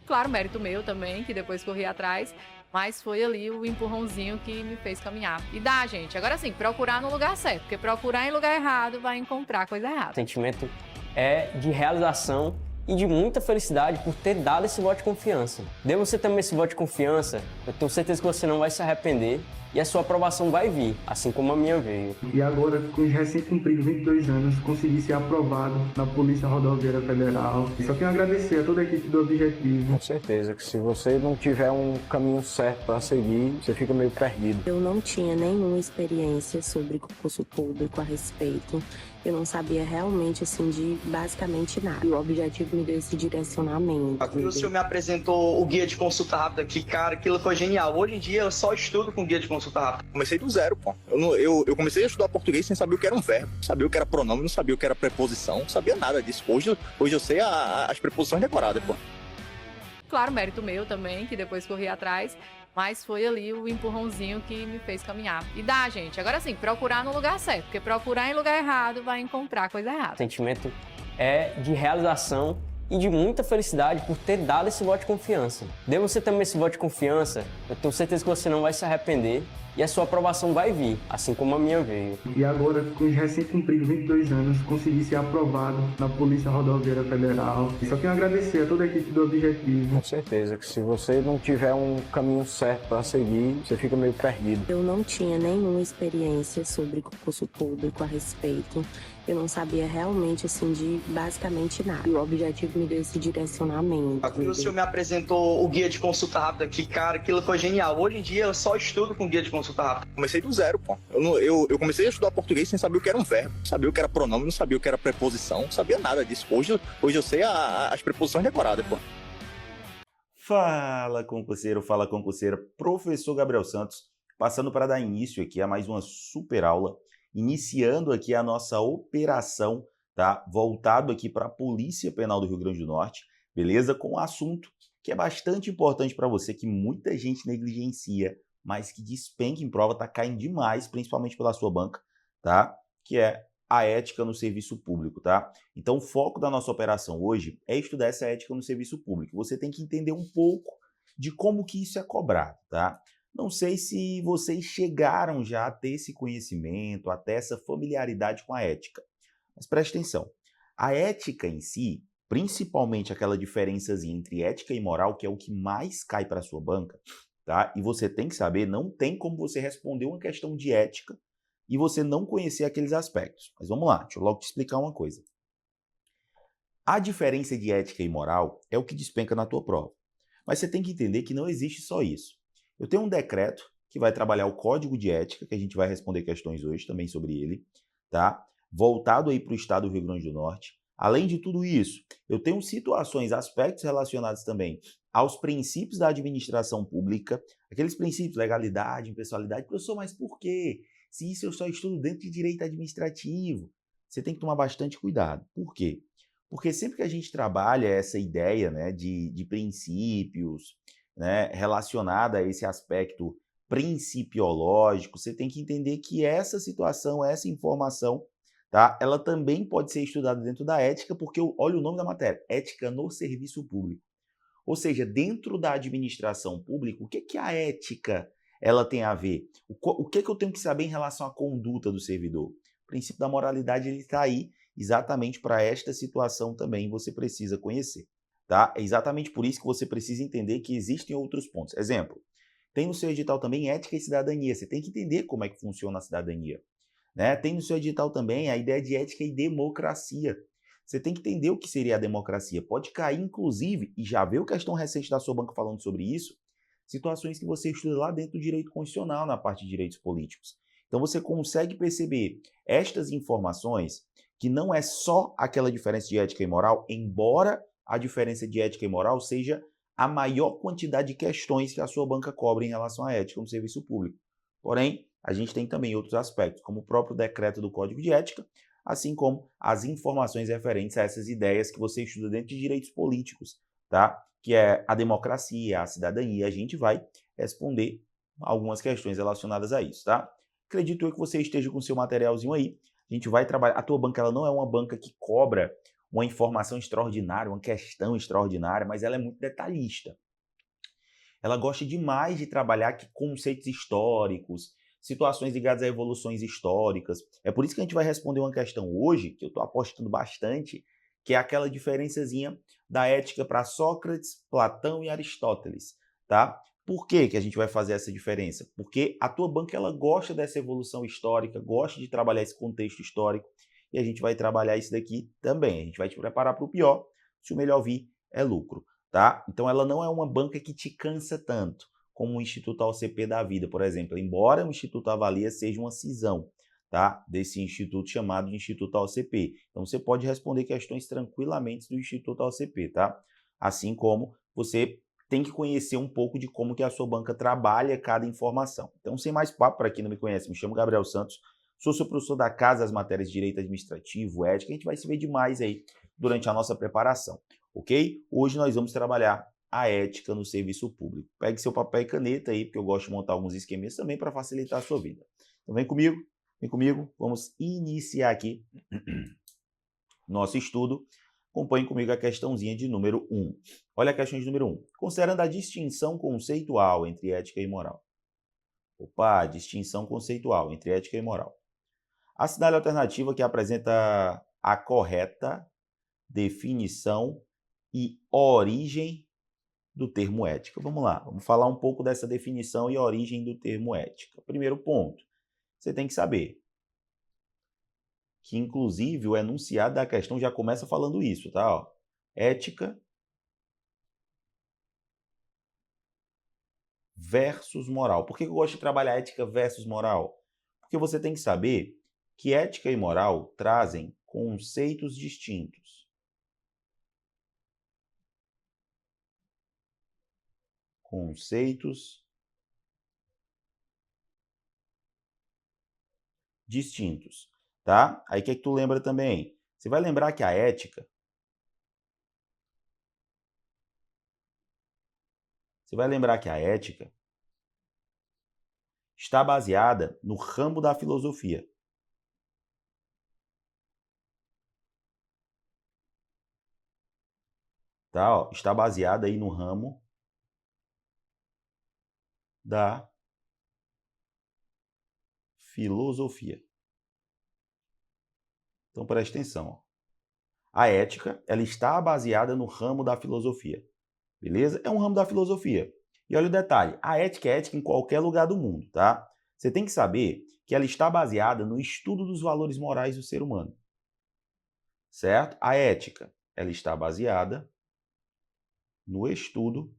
Claro, mérito meu também, que depois corri atrás, mas foi ali o empurrãozinho que me fez caminhar. E dá, gente. Agora sim, procurar no lugar certo, porque procurar em lugar errado vai encontrar coisa O errada. sentimento é de realização e de muita felicidade por ter dado esse voto de confiança. Dê você também esse voto de confiança, eu tenho certeza que você não vai se arrepender e a sua aprovação vai vir, assim como a minha veio. E agora, com os recém-cumpridos 22 anos, consegui ser aprovado na Polícia Rodoviária Federal. Só tenho a agradecer a toda a equipe do Objetivo. Com certeza que se você não tiver um caminho certo para seguir, você fica meio perdido. Eu não tinha nenhuma experiência sobre concurso público a respeito. Eu não sabia realmente, assim, de basicamente nada. E o Objetivo me deu esse direcionamento. O senhor me apresentou o guia de consulta rápida, que, cara, aquilo foi genial. Hoje em dia eu só estudo com guia de consulta rápida. Comecei do zero, pô. Eu comecei a estudar português sem saber o que era um verbo, sabia o que era pronome, não sabia o que era preposição, não sabia nada disso. Hoje eu sei as preposições decoradas, pô. Claro, mérito meu também, que depois corri atrás, mas foi ali o empurrãozinho que me fez caminhar. E dá, gente. Agora sim, procurar no lugar certo, porque procurar em lugar errado vai encontrar coisa errada. O sentimento é de realização e de muita felicidade por ter dado esse voto de confiança. Dê você também esse voto de confiança, eu tenho certeza que você não vai se arrepender e a sua aprovação vai vir, assim como a minha veio. E agora, com os recém-cumpridos 22 anos, consegui ser aprovado na Polícia Rodoviária Federal. Só tenho a agradecer a toda a equipe do Objetivo. Com certeza que se você não tiver um caminho certo para seguir, você fica meio perdido. Eu não tinha nenhuma experiência sobre concurso público a respeito. Eu não sabia realmente, assim, de basicamente nada. E o Objetivo me deu esse direcionamento. O senhor me apresentou o guia de consulta rápida, que, cara, aquilo foi genial. Hoje em dia eu só estudo com guia de consulta rápida. Comecei do zero, pô. Eu comecei a estudar português sem saber o que era um verbo, não sabia o que era pronome, não sabia o que era preposição, não sabia nada disso. Hoje eu sei as preposições decoradas, pô. Fala concurseira, professor Gabriel Santos, passando para dar início aqui a mais uma super aula, iniciando aqui a nossa operação, tá? Voltado aqui para a Polícia Penal do Rio Grande do Norte, beleza? Com um assunto que é bastante importante para você, que muita gente negligencia, mas que despenca em prova, tá caindo demais, principalmente pela sua banca, tá? Que é a ética no serviço público, tá? Então, o foco da nossa operação hoje é estudar essa ética no serviço público. Você tem que entender um pouco de como que isso é cobrado, tá? Não sei se vocês chegaram já a ter esse conhecimento, a ter essa familiaridade com a ética, mas preste atenção. A ética em si, principalmente aquela diferençazinha entre ética e moral, que é o que mais cai para a sua banca, tá? E você tem que saber, não tem como você responder uma questão de ética e você não conhecer aqueles aspectos. Mas vamos lá, deixa eu logo te explicar uma coisa. A diferença de ética e moral é o que despenca na tua prova. Mas você tem que entender que não existe só isso. Eu tenho um decreto que vai trabalhar o código de ética, que a gente vai responder questões hoje também sobre ele, tá? Voltado aí para o estado do Rio Grande do Norte. Além de tudo isso, eu tenho situações, aspectos relacionados também aos princípios da administração pública, aqueles princípios, legalidade, impessoalidade. Professor, mas por quê? Se isso eu só estudo dentro de direito administrativo, você tem que tomar bastante cuidado. Por quê? Porque sempre que a gente trabalha essa ideia, né, de princípios, né, relacionada a esse aspecto principiológico, você tem que entender que essa situação, essa informação, tá, ela também pode ser estudada dentro da ética, porque olha o nome da matéria, ética no serviço público. Ou seja, dentro da administração pública, o que que a ética ela tem a ver? O que que eu tenho que saber em relação à conduta do servidor? O princípio da moralidade está aí exatamente para esta situação também você precisa conhecer. Tá? É exatamente por isso que você precisa entender que existem outros pontos. Exemplo, tem no seu edital também ética e cidadania. Você tem que entender como é que funciona a cidadania. Né? Tem no seu edital também a ideia de ética e democracia. Você tem que entender o que seria a democracia. Pode cair, inclusive, e já veio questão recente da sua banca falando sobre isso, situações que você estuda lá dentro do direito constitucional, na parte de direitos políticos. Então você consegue perceber estas informações, que não é só aquela diferença de ética e moral, embora a diferença de ética e moral seja a maior quantidade de questões que a sua banca cobra em relação à ética no serviço público. Porém, a gente tem também outros aspectos, como o próprio decreto do Código de Ética, assim como as informações referentes a essas ideias que você estuda dentro de direitos políticos, tá? Que é a democracia, a cidadania. A gente vai responder algumas questões relacionadas a isso, tá? Acredito eu que você esteja com o seu materialzinho aí. A gente vai trabalhar. A tua banca ela não é uma banca que cobra uma informação extraordinária, uma questão extraordinária, mas ela é muito detalhista. Ela gosta demais de trabalhar aqui conceitos históricos, situações ligadas a evoluções históricas. É por isso que a gente vai responder uma questão hoje, que eu estou apostando bastante, que é aquela diferençazinha da ética para Sócrates, Platão e Aristóteles, tá? Por que a gente vai fazer essa diferença? Porque a tua banca ela gosta dessa evolução histórica, gosta de trabalhar esse contexto histórico, e a gente vai trabalhar isso daqui também. A gente vai te preparar para o pior, se o melhor vir é lucro, tá? Então ela não é uma banca que te cansa tanto, como o Instituto AOCP da vida, por exemplo. Embora o Instituto Avalia seja uma cisão, tá? Desse instituto chamado de Instituto AOCP. Então você pode responder questões tranquilamente do Instituto AOCP, tá? Assim como você tem que conhecer um pouco de como que a sua banca trabalha cada informação. Então, sem mais papo, para quem não me conhece, me chamo Gabriel Santos, sou seu professor da casa das matérias de Direito Administrativo, Ética, a gente vai se ver demais aí durante a nossa preparação, ok? Hoje nós vamos trabalhar a ética no serviço público. Pegue seu papel e caneta aí, porque eu gosto de montar alguns esquemas também para facilitar a sua vida. Então vem comigo, vamos iniciar aqui nosso estudo. Acompanhe comigo a questãozinha de número 1. Olha a questão de número 1. Considerando a distinção conceitual entre ética e moral. Opa, distinção conceitual entre ética e moral. Assinale a alternativa que apresenta a correta definição e origem do termo ética. Vamos lá, vamos falar um pouco dessa definição e origem do termo ética. Primeiro ponto, você tem que saber que, inclusive, o enunciado da questão já começa falando isso, tá? Ó, ética versus moral. Por que eu gosto de trabalhar ética versus moral? Porque você tem que saber que ética e moral trazem conceitos distintos. Conceitos distintos, tá? Aí o que tu lembra também? Você vai lembrar que a ética está baseada no ramo da filosofia. Tá? Ó, está baseada aí no ramo da filosofia. Então preste atenção. Ó. A ética, ela está baseada no ramo da filosofia. Beleza? É um ramo da filosofia. E olha o detalhe, a ética é ética em qualquer lugar do mundo, tá? Você tem que saber que ela está baseada no estudo dos valores morais do ser humano. Certo? A ética, ela está baseada no estudo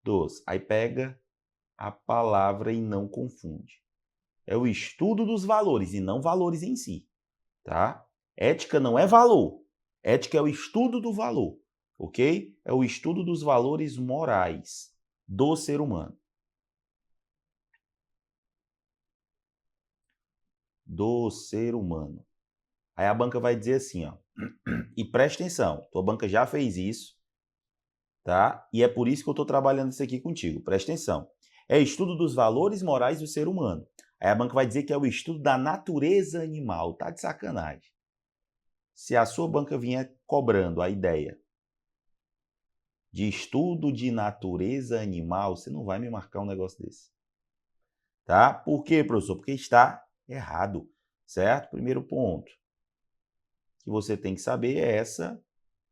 dos. Aí pega a palavra e não confunde. É o estudo dos valores e não valores em si, tá? Ética não é valor. Ética é o estudo do valor, ok? É o estudo dos valores morais do ser humano. Do ser humano. Aí a banca vai dizer assim, ó. E presta atenção, tua banca já fez isso, tá? E é por isso que eu estou trabalhando isso aqui contigo. Presta atenção. É estudo dos valores morais do ser humano. Aí a banca vai dizer que é o estudo da natureza animal. Tá de sacanagem. Se a sua banca vier cobrando a ideia de estudo de natureza animal, você não vai me marcar um negócio desse. Tá? Por quê, professor? Porque está errado, certo? Primeiro ponto que você tem que saber é essa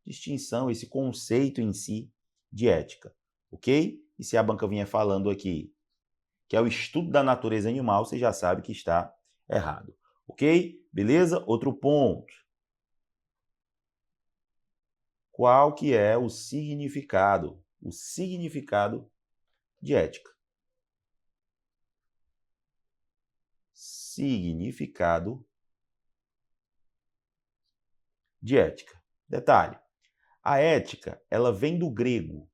distinção, esse conceito em si de ética, ok? E se a banca vier falando aqui que é o estudo da natureza animal, você já sabe que está errado, ok? Beleza? Outro ponto. Qual que é o significado? O significado de ética. Significado de ética. Detalhe, a ética, ela vem do grego.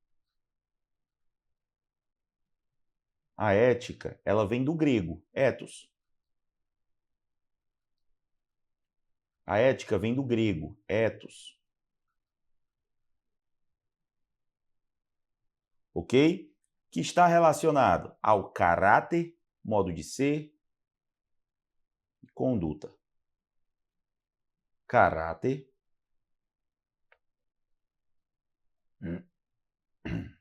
A ética, ela vem do grego, ethos. A ética vem do grego, ethos. Ok? Que está relacionado ao caráter, modo de ser e conduta. Caráter,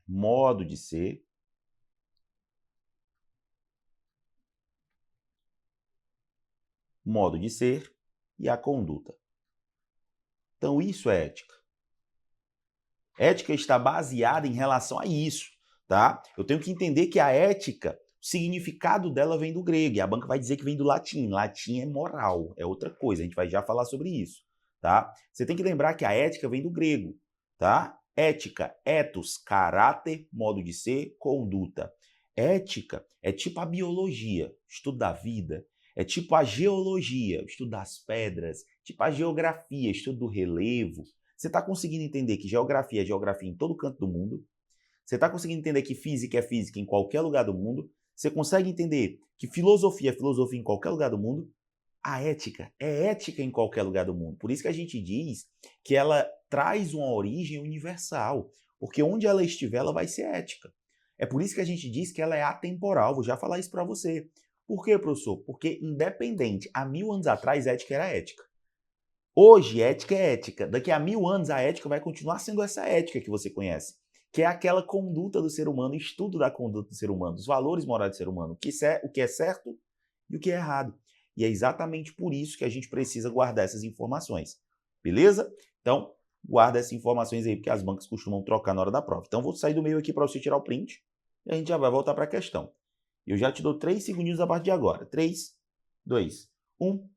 modo de ser, e a conduta. Então, isso é ética. Ética está baseada em relação a isso, tá? Eu tenho que entender que a ética, o significado dela vem do grego, e a banca vai dizer que vem do latim. Latim é moral, é outra coisa, a gente vai já falar sobre isso, tá? Você tem que lembrar que a ética vem do grego, tá? Ética, ethos, caráter, modo de ser, conduta. Ética é tipo a biologia, estudo da vida. É tipo a geologia, estudo das pedras. Tipo a geografia, estudo do relevo. Você está conseguindo entender que geografia é geografia em todo canto do mundo? Você está conseguindo entender que física é física em qualquer lugar do mundo? Você consegue entender que filosofia é filosofia em qualquer lugar do mundo? A ética é ética em qualquer lugar do mundo. Por isso que a gente diz que ela traz uma origem universal. Porque onde ela estiver, ela vai ser ética. É por isso que a gente diz que ela é atemporal. Vou já falar isso para você. Por quê, professor? Porque independente, há 1000 anos atrás, ética era ética. Hoje, ética é ética. Daqui a 1000 anos, a ética vai continuar sendo essa ética que você conhece, que é aquela conduta do ser humano, estudo da conduta do ser humano, dos valores morais do ser humano, o que é certo e o que é errado. E é exatamente por isso que a gente precisa guardar essas informações. Beleza? Então, guarda essas informações aí, porque as bancas costumam trocar na hora da prova. Então, vou sair do meio aqui para você tirar o print e a gente já vai voltar para a questão. Eu já te dou 3 segundinhos a partir de agora. 3, 2, 1...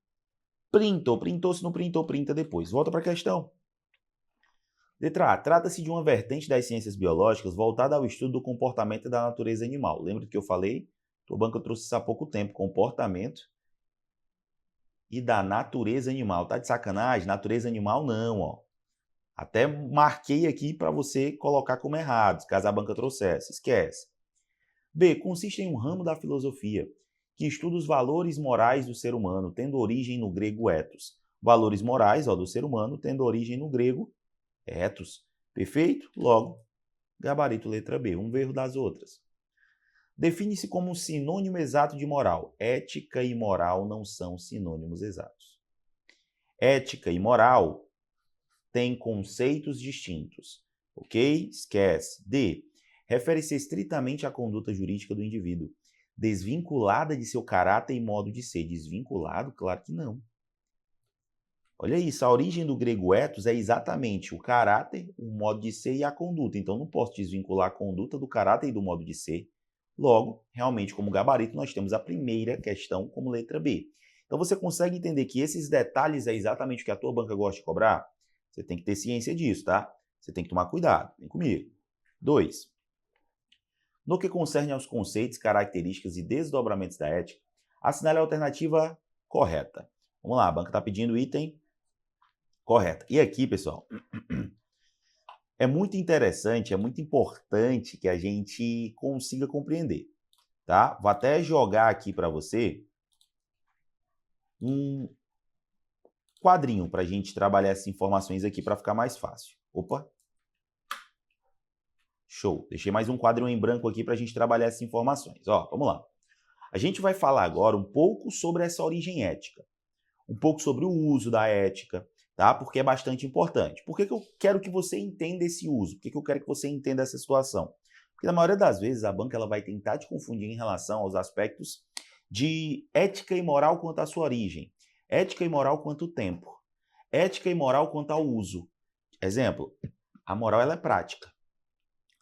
Printou, se não printou, printa depois. Volta para a questão. Letra A. Trata-se de uma vertente das ciências biológicas voltada ao estudo do comportamento da natureza animal. Lembra do que eu falei? Tua banca trouxe isso há pouco tempo. Comportamento e da natureza animal. Tá de sacanagem? Natureza animal não, ó. Até marquei aqui para você colocar como errado, caso a banca trouxesse. Esquece. B. Consiste em um ramo da filosofia que estuda os valores morais do ser humano, tendo origem no grego ethos. Valores morais, ó, do ser humano, tendo origem no grego ethos. Perfeito? Logo, gabarito letra B. Um erro das outras. Define-se como um sinônimo exato de moral. Ética e moral não são sinônimos exatos. Ética e moral têm conceitos distintos. Ok? Esquece. D. Refere-se estritamente à conduta jurídica do indivíduo, desvinculada de seu caráter e modo de ser. Desvinculado? Claro que não. Olha isso, a origem do grego ethos é exatamente o caráter, o modo de ser e a conduta. Então, não posso desvincular a conduta do caráter e do modo de ser. Logo, realmente, como gabarito, nós temos a primeira questão como letra B. Então, você consegue entender que esses detalhes é exatamente o que a tua banca gosta de cobrar? Você tem que ter ciência disso, tá? Você tem que tomar cuidado. Vem comigo. 2. No que concerne aos conceitos, características e desdobramentos da ética, assinale a alternativa correta. Vamos lá, a banca está pedindo o item correto. E aqui, pessoal, é muito interessante, é muito importante que a gente consiga compreender, tá? Vou até jogar aqui para você um quadrinho para a gente trabalhar essas informações aqui para ficar mais fácil. Opa! Show! Deixei mais um quadrinho em branco aqui para a gente trabalhar essas informações. Ó, vamos lá. A gente vai falar agora um pouco sobre essa origem ética, um pouco sobre o uso da ética, tá? Porque é bastante importante. Por que eu quero que você entenda esse uso? Por que eu quero que você entenda essa situação? Porque na maioria das vezes a banca ela vai tentar te confundir em relação aos aspectos de ética e moral quanto à sua origem, ética e moral quanto ao tempo, ética e moral quanto ao uso. Exemplo, a moral ela é prática,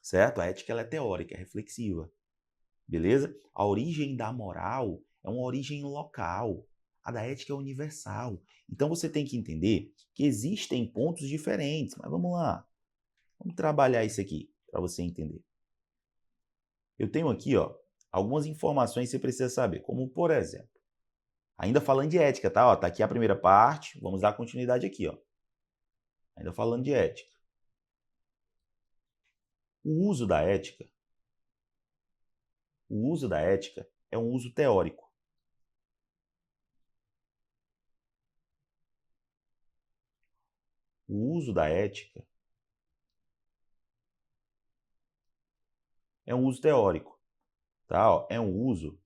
certo? A ética ela é teórica, é reflexiva, beleza? A origem da moral é uma origem local, a da ética é universal. Então você tem que entender que existem pontos diferentes, mas vamos lá, vamos trabalhar isso aqui para você entender. Eu tenho aqui, ó, algumas informações que você precisa saber, como por exemplo, ainda falando de ética, tá? Ó, tá aqui a primeira parte, vamos dar continuidade aqui, ó. Ainda falando de ética. O uso da ética é um uso teórico. O uso da ética é um uso teórico, tá? Ó, é um uso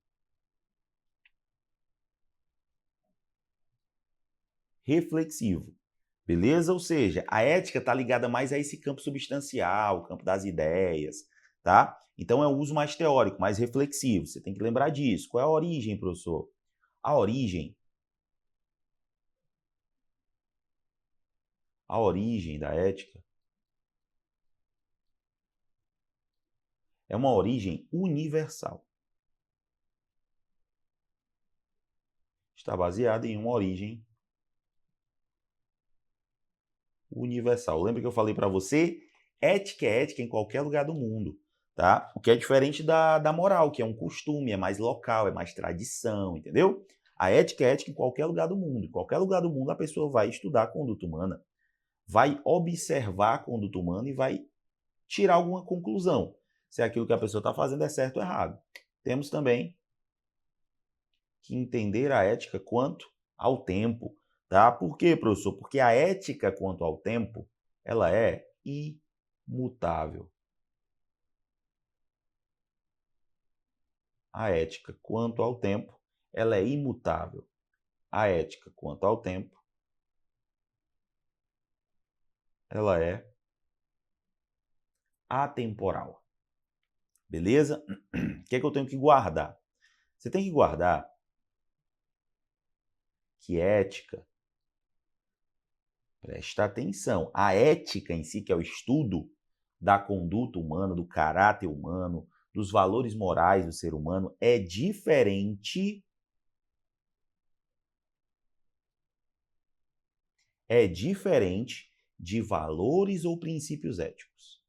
reflexivo. Beleza? Ou seja, a ética está ligada mais a esse campo substancial, o campo das ideias, tá? Então é um uso mais teórico, mais reflexivo. Você tem que lembrar disso. Qual é a origem, professor? A origem da ética é uma origem universal. Está baseada em uma origem universal. Lembra que eu falei para você? Ética é ética em qualquer lugar do mundo, tá? O que é diferente da moral, que é um costume, é mais local, é mais tradição, entendeu? A ética é ética em qualquer lugar do mundo. Em qualquer lugar do mundo a pessoa vai estudar a conduta humana, vai observar a conduta humana e vai tirar alguma conclusão. Se aquilo que a pessoa está fazendo é certo ou errado. Temos também que entender a ética quanto ao tempo, tá? Por quê, professor? Porque a ética quanto ao tempo, ela é imutável. A ética quanto ao tempo, ela é imutável. A ética quanto ao tempo, ela é atemporal. Beleza? O que é que eu tenho que guardar? Você tem que guardar que ética, presta atenção, a ética em si, que é o estudo da conduta humana, do caráter humano, dos valores morais do ser humano, é diferente de valores ou princípios éticos.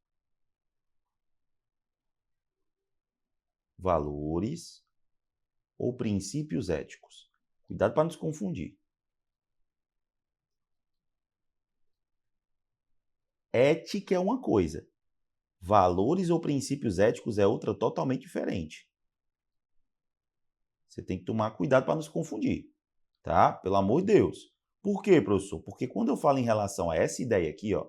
Valores ou princípios éticos. Cuidado para não se confundir. Ética é uma coisa. Valores ou princípios éticos é outra totalmente diferente. Você tem que tomar cuidado para não se confundir, tá? Pelo amor de Deus. Por quê, professor? Porque quando eu falo em relação a essa ideia aqui, ó,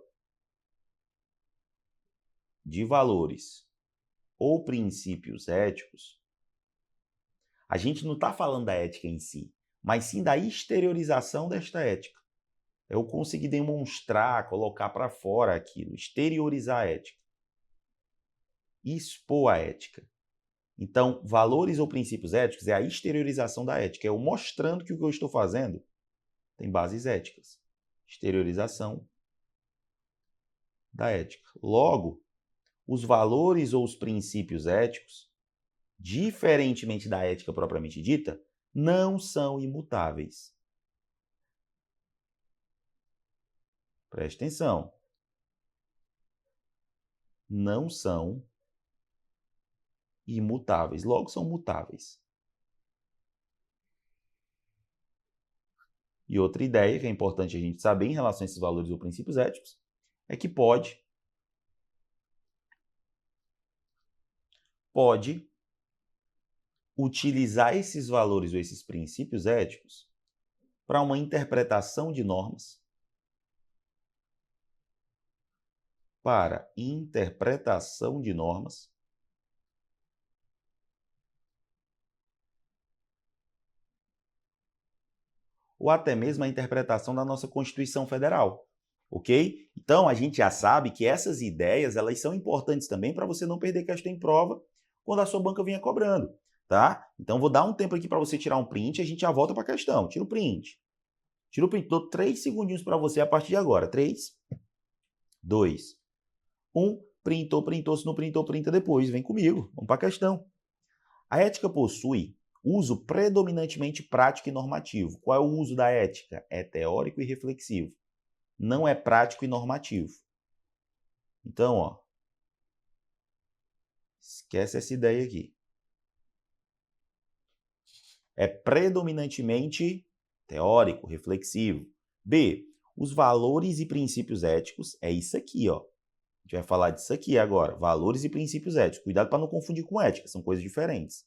de valores ou princípios éticos, a gente não está falando da ética em si, mas sim da exteriorização desta ética. Eu conseguir demonstrar, colocar para fora aquilo, exteriorizar a ética. Expor a ética. Então, valores ou princípios éticos é a exteriorização da ética, é eu mostrando que o que eu estou fazendo tem bases éticas. Exteriorização da ética. Logo, os valores ou os princípios éticos, diferentemente da ética propriamente dita, não são imutáveis. Preste atenção. Não são imutáveis, logo são mutáveis. E outra ideia que é importante a gente saber em relação a esses valores ou princípios éticos é que pode utilizar esses valores ou esses princípios éticos para uma interpretação de normas, ou até mesmo a interpretação da nossa Constituição Federal, ok? Então, a gente já sabe que essas ideias, elas são importantes também para você não perder questão em prova quando a sua banca vinha cobrando, tá? Então, vou dar um tempo aqui para você tirar um print e a gente já volta para a questão. Tira o print. Dou 3 segundinhos para você a partir de agora. 3, 2, 1. Printou. Se não printou, printa depois. Vem comigo. Vamos para a questão. A ética possui uso predominantemente prático e normativo. Qual é o uso da ética? É teórico e reflexivo. Não é prático e normativo. Então, ó, esquece essa ideia aqui. É predominantemente teórico, reflexivo. B, os valores e princípios éticos é isso aqui, ó. A gente vai falar disso aqui agora. Valores e princípios éticos. Cuidado para não confundir com ética, são coisas diferentes.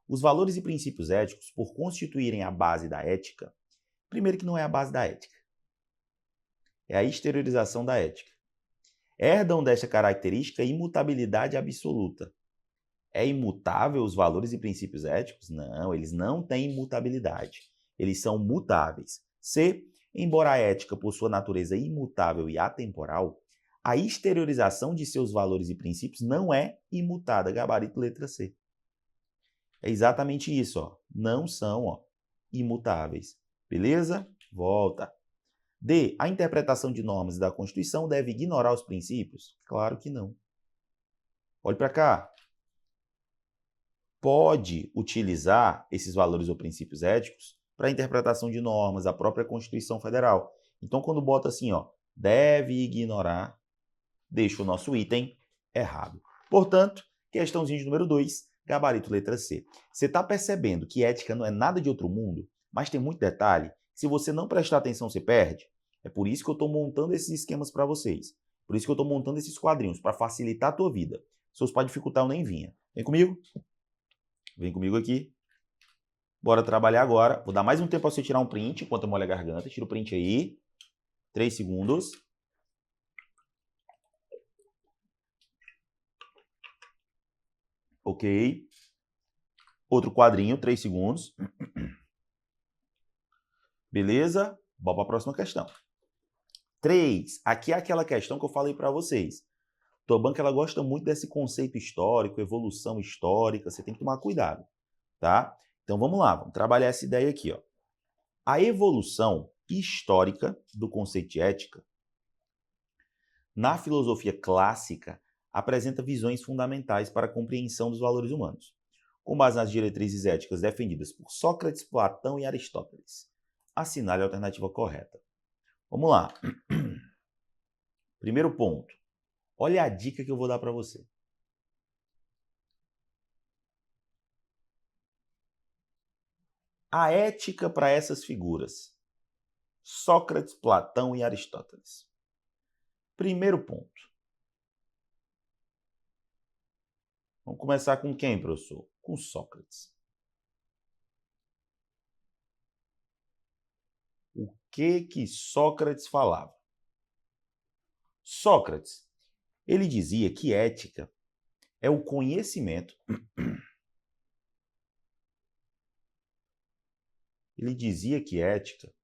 Os valores e princípios éticos, por constituírem a base da ética, primeiro que não é a base da ética, é a exteriorização da ética. Herdam desta característica imutabilidade absoluta. É imutável os valores e princípios éticos? Não, eles não têm imutabilidade. Eles são mutáveis. C, Embora a ética possua natureza imutável e atemporal, a exteriorização de seus valores e princípios não é imutada. Gabarito letra C. É exatamente isso, ó. Não são, ó, imutáveis. Beleza? Volta. D. A interpretação de normas da Constituição deve ignorar os princípios? Claro que não. Olhe para cá. Pode utilizar esses valores ou princípios éticos para a interpretação de normas, a própria Constituição Federal. Então, quando bota assim, ó, deve ignorar, deixa o nosso item errado. Portanto, questãozinha de número 2, gabarito letra C. Você está percebendo que ética não é nada de outro mundo, mas tem muito detalhe? Se você não prestar atenção, você perde. É por isso que eu estou montando esses esquemas para vocês. Por isso que eu estou montando esses quadrinhos, para facilitar a tua vida. Se fosse para dificultar, eu nem vinha. Vem comigo? Vem comigo aqui. Bora trabalhar agora. Vou dar mais um tempo para você tirar um print, enquanto eu molho a garganta. Tira o print aí. 3 segundos. Ok. Outro quadrinho, 3 segundos. Beleza? Vamos para a próxima questão. 3. Aqui é aquela questão que eu falei para vocês. Tua banca ela gosta muito desse conceito histórico, evolução histórica. Você tem que tomar cuidado, tá? Então vamos lá, vamos trabalhar essa ideia aqui, ó. A evolução histórica do conceito de ética na filosofia clássica apresenta visões fundamentais para a compreensão dos valores humanos, com base nas diretrizes éticas defendidas por Sócrates, Platão e Aristóteles. Assinale a alternativa correta. Vamos lá. Primeiro ponto. Olha a dica que eu vou dar para você. A ética para essas figuras. Sócrates, Platão e Aristóteles. Primeiro ponto. Vamos começar com quem, professor? Com Sócrates. O que Sócrates falava? Sócrates, ele dizia que ética é o conhecimento. Ele dizia que ética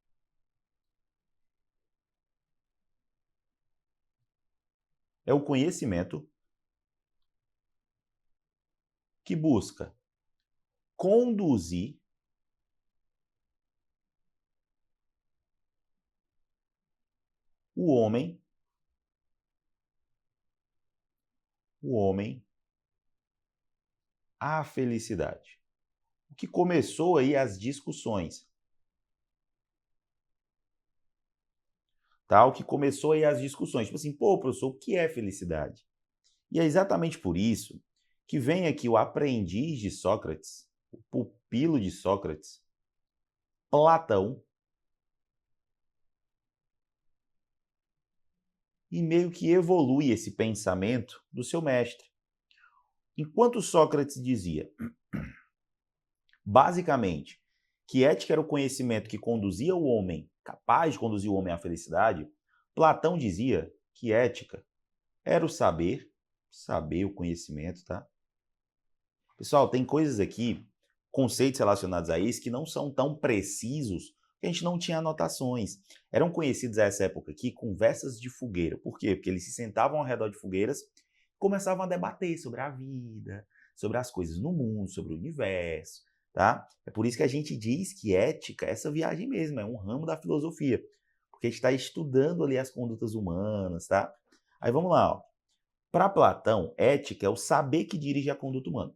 é o conhecimento que busca conduzir o homem à felicidade. O que começou aí as discussões. Tá? O que começou aí as discussões. Tipo assim, pô, professor, o que é felicidade? E é exatamente por isso que vem aqui o aprendiz de Sócrates, o pupilo de Sócrates, Platão, e meio que evolui esse pensamento do seu mestre. Enquanto Sócrates dizia, basicamente, que ética era o conhecimento que conduzia o homem, capaz de conduzir o homem à felicidade, Platão dizia que ética era o saber, o conhecimento, tá? Pessoal, tem coisas aqui, conceitos relacionados a isso, que não são tão precisos, que a gente não tinha anotações. Eram conhecidos a essa época aqui conversas de fogueira. Por quê? Porque eles se sentavam ao redor de fogueiras e começavam a debater sobre a vida, sobre as coisas no mundo, sobre o universo, tá? É por isso que a gente diz que ética é essa viagem mesmo, é um ramo da filosofia, porque a gente está estudando ali as condutas humanas, tá? Aí vamos lá, ó. Para Platão, ética é o saber que dirige a conduta humana.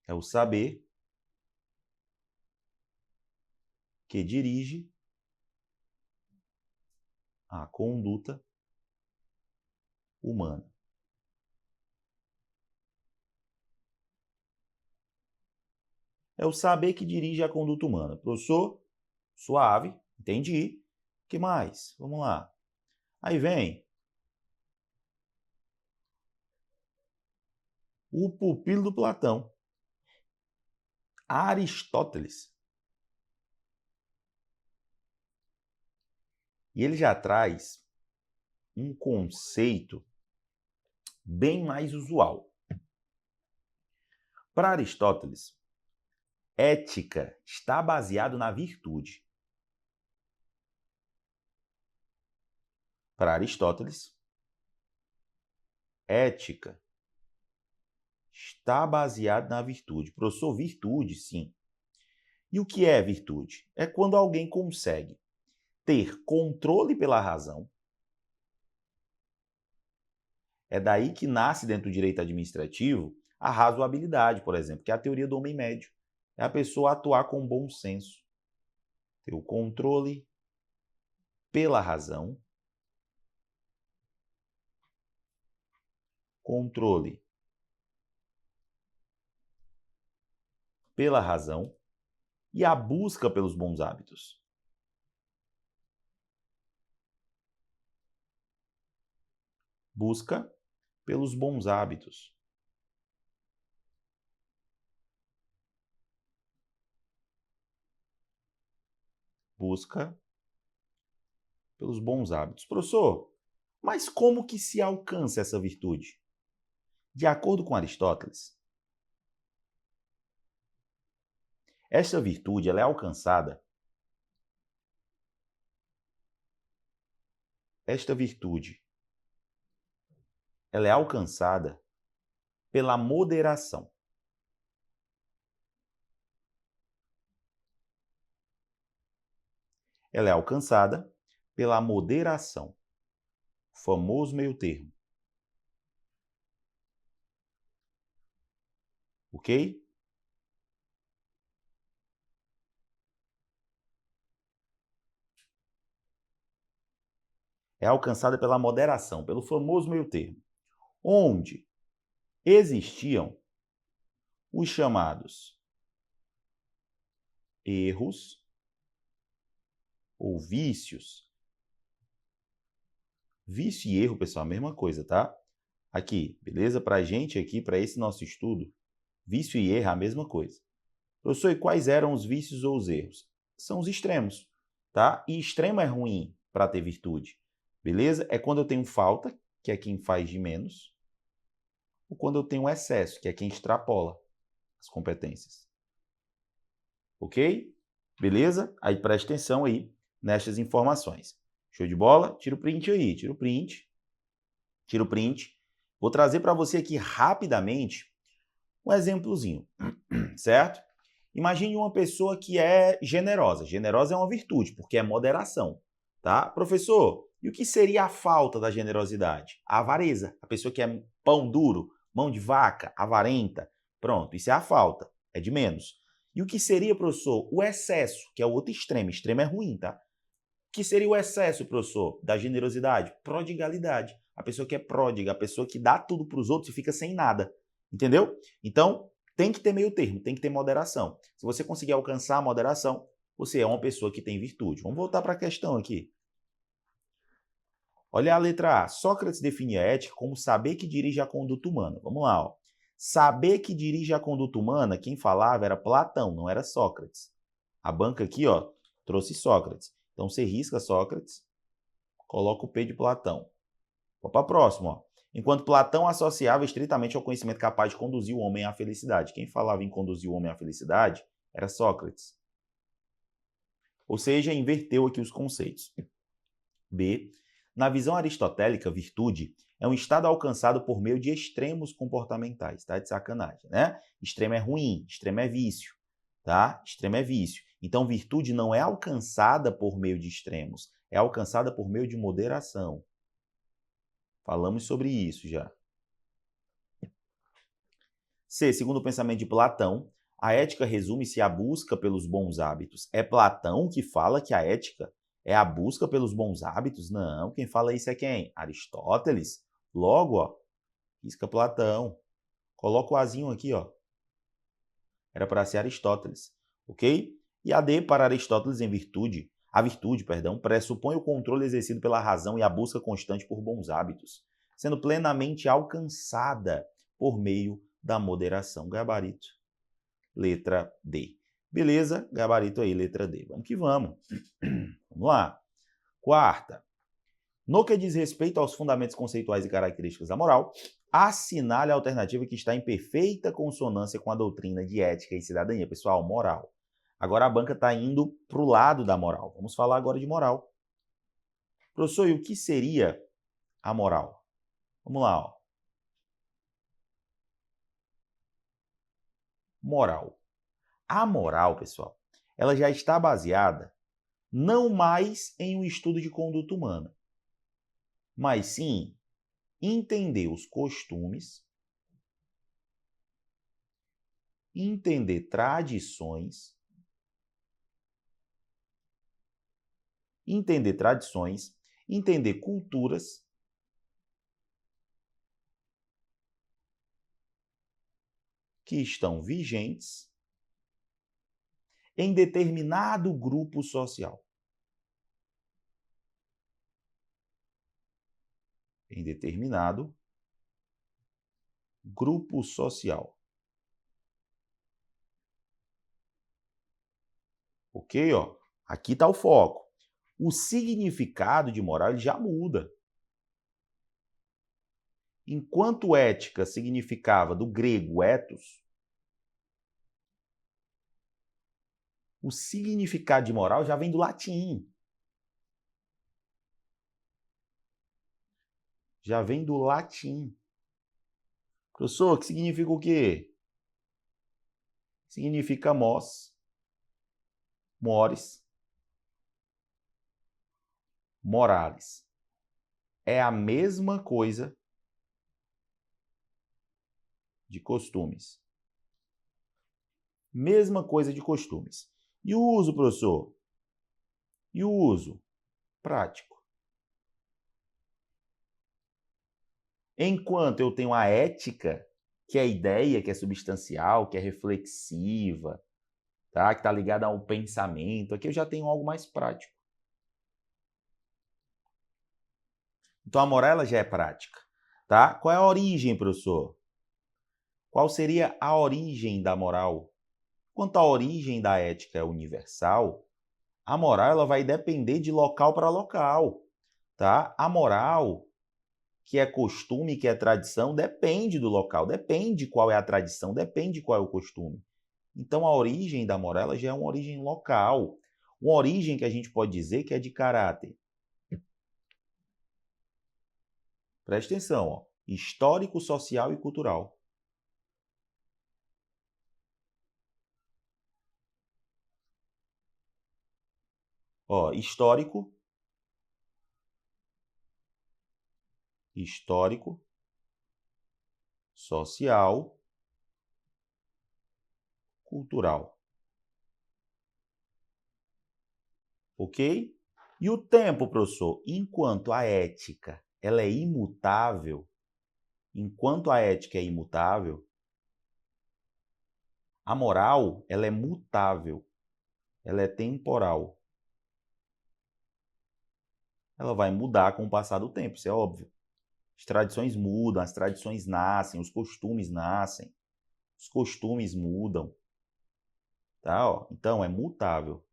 É o saber que dirige a conduta humana. É o saber que dirige a conduta humana. Professor, suave, entendi. O que mais? Vamos lá. Aí vem o pupilo do Platão, Aristóteles. E ele já traz um conceito bem mais usual. Para Aristóteles, ética está baseado na virtude? Para Aristóteles, ética está baseado na virtude. Professor, virtude, sim. E o que é virtude? É quando alguém consegue ter controle pela razão. É daí que nasce dentro do direito administrativo a razoabilidade, por exemplo, que é a teoria do homem médio. É a pessoa atuar com bom senso. Ter o controle pela razão. Controle pela razão e a busca pelos bons hábitos. Busca pelos bons hábitos. Busca pelos bons hábitos. Professor, mas como que se alcança essa virtude? De acordo com Aristóteles, esta virtude ela é alcançada. Esta virtude ela é alcançada pela moderação. Ela é alcançada pela moderação. O famoso meio termo. Ok? É alcançada pela moderação, pelo famoso meio termo, onde existiam os chamados erros ou vícios. Vício e erro, pessoal, a mesma coisa, tá? Aqui, beleza? Para a gente aqui, para esse nosso estudo, vício e erro é a mesma coisa. Professor, e quais eram os vícios ou os erros? São os extremos, tá? E extremo é ruim para ter virtude, beleza? É quando eu tenho falta, que é quem faz de menos, ou quando eu tenho excesso, que é quem extrapola as competências. Ok? Beleza? Aí preste atenção aí nestas informações. Show de bola? Tira o print aí, tira o print. Tira o print. Vou trazer para você aqui rapidamente um exemplozinho, certo? Imagine uma pessoa que é generosa. Generosa é uma virtude, porque é moderação, tá? Professor, e o que seria a falta da generosidade? A avareza. A pessoa que é pão duro, mão de vaca, avarenta. Pronto, isso é a falta, é de menos. E o que seria, professor? O excesso, que é o outro extremo. Extremo é ruim, tá? O que seria o excesso, professor, da generosidade? Prodigalidade. A pessoa que é pródiga, a pessoa que dá tudo para os outros e fica sem nada. Entendeu? Então, tem que ter meio termo, tem que ter moderação. Se você conseguir alcançar a moderação, você é uma pessoa que tem virtude. Vamos voltar para a questão aqui. Olha a letra A. Sócrates definia a ética como saber que dirige a conduta humana. Vamos lá, ó. Saber que dirige a conduta humana, quem falava era Platão, não era Sócrates. A banca aqui, ó, trouxe Sócrates. Então, você risca Sócrates, coloca o P de Platão. Vou para a próxima, ó. Enquanto Platão associava estritamente ao conhecimento capaz de conduzir o homem à felicidade. Quem falava em conduzir o homem à felicidade era Sócrates. Ou seja, inverteu aqui os conceitos. B. Na visão aristotélica, virtude é um estado alcançado por meio de extremos comportamentais, tá? De sacanagem, né? Extremo é ruim, extremo é vício, tá? Extremo é vício. Então, virtude não é alcançada por meio de extremos, é alcançada por meio de moderação. Falamos sobre isso já. C. Segundo o pensamento de Platão, a ética resume-se à busca pelos bons hábitos. É Platão que fala que a ética é a busca pelos bons hábitos? Não, quem fala isso é quem? Aristóteles. Logo, ó, risca Platão. Coloca o azinho aqui, ó. Era para ser Aristóteles, ok? E a D, para Aristóteles, a virtude, pressupõe o controle exercido pela razão e a busca constante por bons hábitos, sendo plenamente alcançada por meio da moderação. Gabarito, letra D. Beleza? Gabarito aí, letra D. Vamos que vamos. Vamos lá. Quarta. No que diz respeito aos fundamentos conceituais e características da moral, assinale a alternativa que está em perfeita consonância com a doutrina de ética e cidadania. Pessoal, moral. Agora a banca está indo para o lado da moral. Vamos falar agora de moral. Professor, e o que seria a moral? Vamos lá, ó. Moral. A moral, pessoal, ela já está baseada não mais em um estudo de conduta humana, mas sim entender os costumes, entender tradições, entender culturas que estão vigentes em determinado grupo social. Em determinado grupo social. Ok? Ó, aqui está o foco. O significado de moral ele já muda. Enquanto ética significava do grego ethos, o significado de moral já vem do latim. Já vem do latim. Professor, que significa o quê? Significa mos, mores, morales. É a mesma coisa de costumes. Mesma coisa de costumes. E o uso, professor? E o uso? Prático. Enquanto eu tenho a ética, que é a ideia, que é substancial, que é reflexiva, tá? Que está ligada ao pensamento, aqui eu já tenho algo mais prático. Então a moral ela já é prática. Tá? Qual é a origem, professor? Qual seria a origem da moral? Quanto à origem da ética universal, a moral ela vai depender de local para local. Tá? A moral, que é costume, que é tradição, depende do local, depende qual é a tradição, depende qual é o costume. Então, a origem da moral ela já é uma origem local, uma origem que a gente pode dizer que é de caráter. Preste atenção, ó. Histórico, social e cultural. Ó, histórico, social, cultural. Ok? E o tempo, professor? Enquanto a ética ela é imutável, a moral ela é mutável, ela é temporal. Ela vai mudar com o passar do tempo, isso é óbvio. As tradições mudam, as tradições nascem, os costumes nascem, os costumes mudam. Tá? Ó, então, é mutável.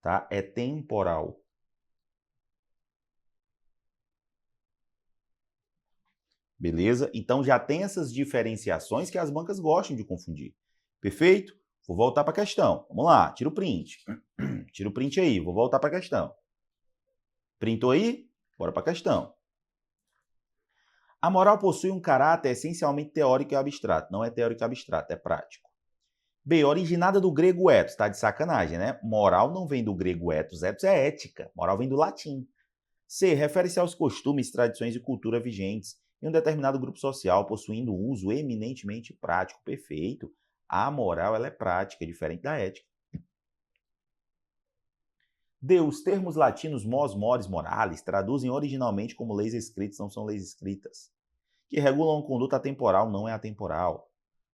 Tá? É temporal. Beleza? Então, já tem essas diferenciações que as bancas gostam de confundir. Perfeito? Vou voltar para a questão. Vamos lá, tira o print. Tira o print aí, vou voltar para a questão. Printou aí? Bora para a questão. A moral possui um caráter essencialmente teórico e abstrato. Não é teórico e abstrato, é prático. B, originada do grego ethos. Tá de sacanagem, né? Moral não vem do grego ethos. Ethos é ética. Moral vem do latim. C, refere-se aos costumes, tradições e cultura vigentes em um determinado grupo social, possuindo uso eminentemente prático. Perfeito. A moral ela é prática, diferente da ética. D. Os termos latinos mos, mores, morales traduzem originalmente como leis escritas, não são leis escritas, que regulam conduta atemporal, não é atemporal.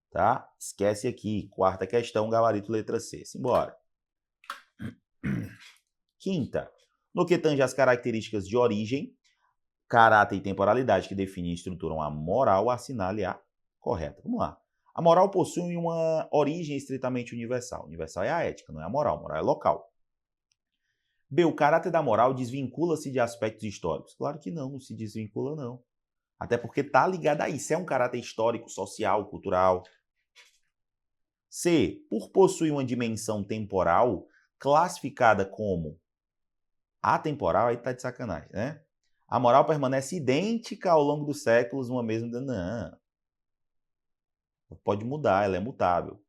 Tá? Esquece aqui. Quarta questão, gabarito letra C. Simbora. Quinta. No que tange às características de origem, caráter e temporalidade que definem e estruturam a moral, assinale a correta. Vamos lá. A moral possui uma origem estritamente universal. Universal é a ética, não é a moral. A moral é local. B, o caráter da moral desvincula-se de aspectos históricos. Claro que não, não se desvincula não. Até porque está ligado a isso, é um caráter histórico, social, cultural. C, por possuir uma dimensão temporal classificada como atemporal, aí tá de sacanagem, né? A moral permanece idêntica ao longo dos séculos, uma mesma... Não. Pode mudar, ela é mutável.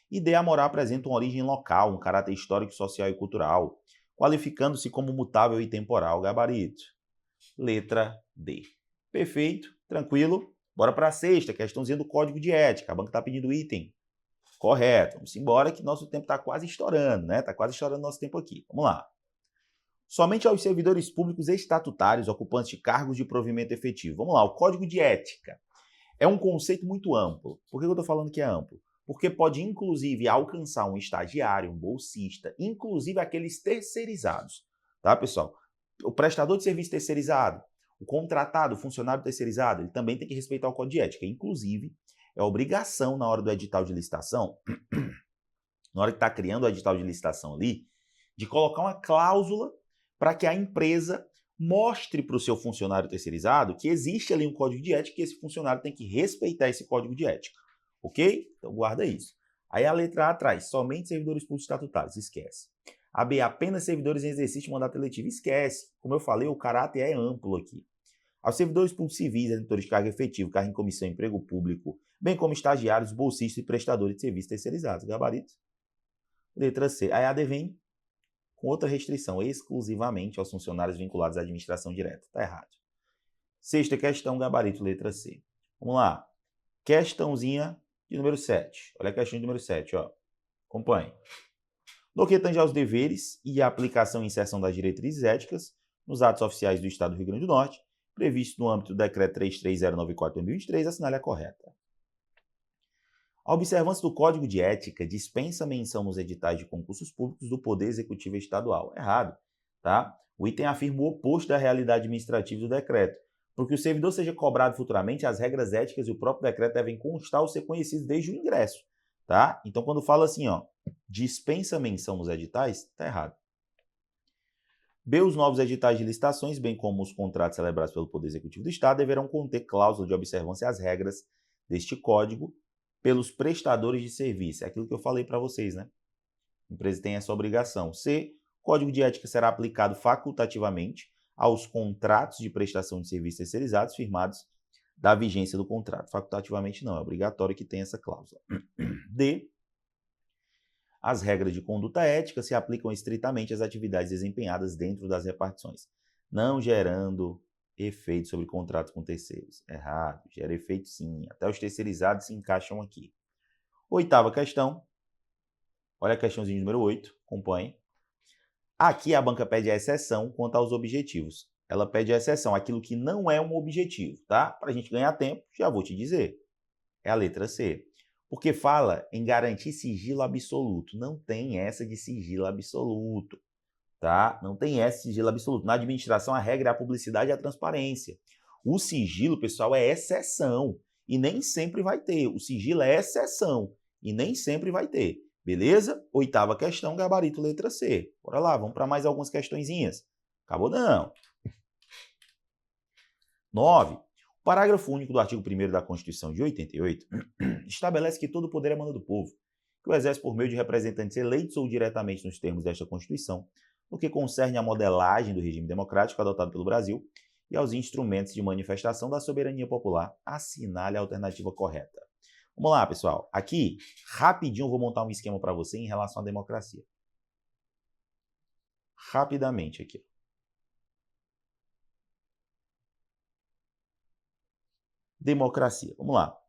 E D, a moral apresenta uma origem local, um caráter histórico, social e cultural, qualificando-se como mutável e temporal. Gabarito. Letra D. Perfeito, tranquilo. Bora para a sexta, questãozinha do código de ética. A banca está pedindo item. Correto. Vamos embora que nosso tempo está quase estourando, né? Está quase estourando nosso tempo aqui. Vamos lá. Somente aos servidores públicos estatutários ocupantes de cargos de provimento efetivo. Vamos lá, o código de ética é um conceito muito amplo. Por que eu estou falando que é amplo? Porque pode, inclusive, alcançar um estagiário, um bolsista, inclusive aqueles terceirizados. Tá, pessoal? O prestador de serviço terceirizado, o contratado, o funcionário terceirizado, ele também tem que respeitar o código de ética. Inclusive, é obrigação na hora do edital de licitação, na hora que está criando o edital de licitação ali, de colocar uma cláusula para que a empresa mostre para o seu funcionário terceirizado que existe ali um código de ética e esse funcionário tem que respeitar esse código de ética. Ok? Então guarda isso. Aí a letra A atrás, somente servidores públicos estatutários, esquece. A B, apenas servidores em exercício de mandato eletivo, esquece. Como eu falei, o caráter é amplo aqui. Aos servidores públicos civis, detentores de cargo efetivo, cargo em comissão, emprego público, bem como estagiários, bolsistas e prestadores de serviços terceirizados. Gabarito. Letra C. Aí a D vem com outra restrição, exclusivamente aos funcionários vinculados à administração direta. Está errado. Sexta questão, gabarito, letra C. Vamos lá. Questãozinha de número 7. Olha a questão de número 7, ó. Acompanhe. No que tange aos deveres e a aplicação e inserção das diretrizes éticas nos atos oficiais do Estado do Rio Grande do Norte, previsto no âmbito do Decreto 33094/2023, assinale a correta. A observância do Código de Ética dispensa menção nos editais de concursos públicos do Poder Executivo Estadual. Errado, tá? O item afirma o oposto da realidade administrativa do decreto. Para que o servidor seja cobrado futuramente, as regras éticas e o próprio decreto devem constar ou ser conhecidos desde o ingresso, tá? Então, quando fala assim, ó, dispensa menção nos editais, tá errado. B, os novos editais de licitações, bem como os contratos celebrados pelo Poder Executivo do Estado, deverão conter cláusula de observância às regras deste código pelos prestadores de serviço. É aquilo que eu falei para vocês, né? A empresa tem essa obrigação. C, o Código de Ética será aplicado facultativamente aos contratos de prestação de serviços terceirizados firmados da vigência do contrato. Facultativamente não, é obrigatório que tenha essa cláusula. D, as regras de conduta ética se aplicam estritamente às atividades desempenhadas dentro das repartições, não gerando efeito sobre contratos com terceiros. Errado, gera efeito sim. Até os terceirizados se encaixam aqui. Oitava questão. Olha a questãozinha número 8. Acompanhe. Aqui a banca pede a exceção quanto aos objetivos. Ela pede a exceção, aquilo que não é um objetivo, tá? Para a gente ganhar tempo, já vou te dizer. É a letra C. Porque fala em garantir sigilo absoluto. Não tem essa de sigilo absoluto. Tá? Não tem esse sigilo absoluto. Na administração, a regra é a publicidade e a transparência. O sigilo, pessoal, é exceção e nem sempre vai ter. O sigilo é exceção e nem sempre vai ter. Beleza? Oitava questão, gabarito, letra C. Bora lá, vamos para mais algumas questõezinhas. Acabou não. 9. O parágrafo único do artigo 1º da Constituição de 88 estabelece que todo poder emana do povo, que o exerce por meio de representantes eleitos ou diretamente nos termos desta Constituição, no que concerne à modelagem do regime democrático adotado pelo Brasil e aos instrumentos de manifestação da soberania popular, assinale a alternativa correta. Vamos lá, pessoal. Aqui, rapidinho, eu vou montar um esquema para você em relação à democracia. Rapidamente aqui. Democracia. Vamos lá.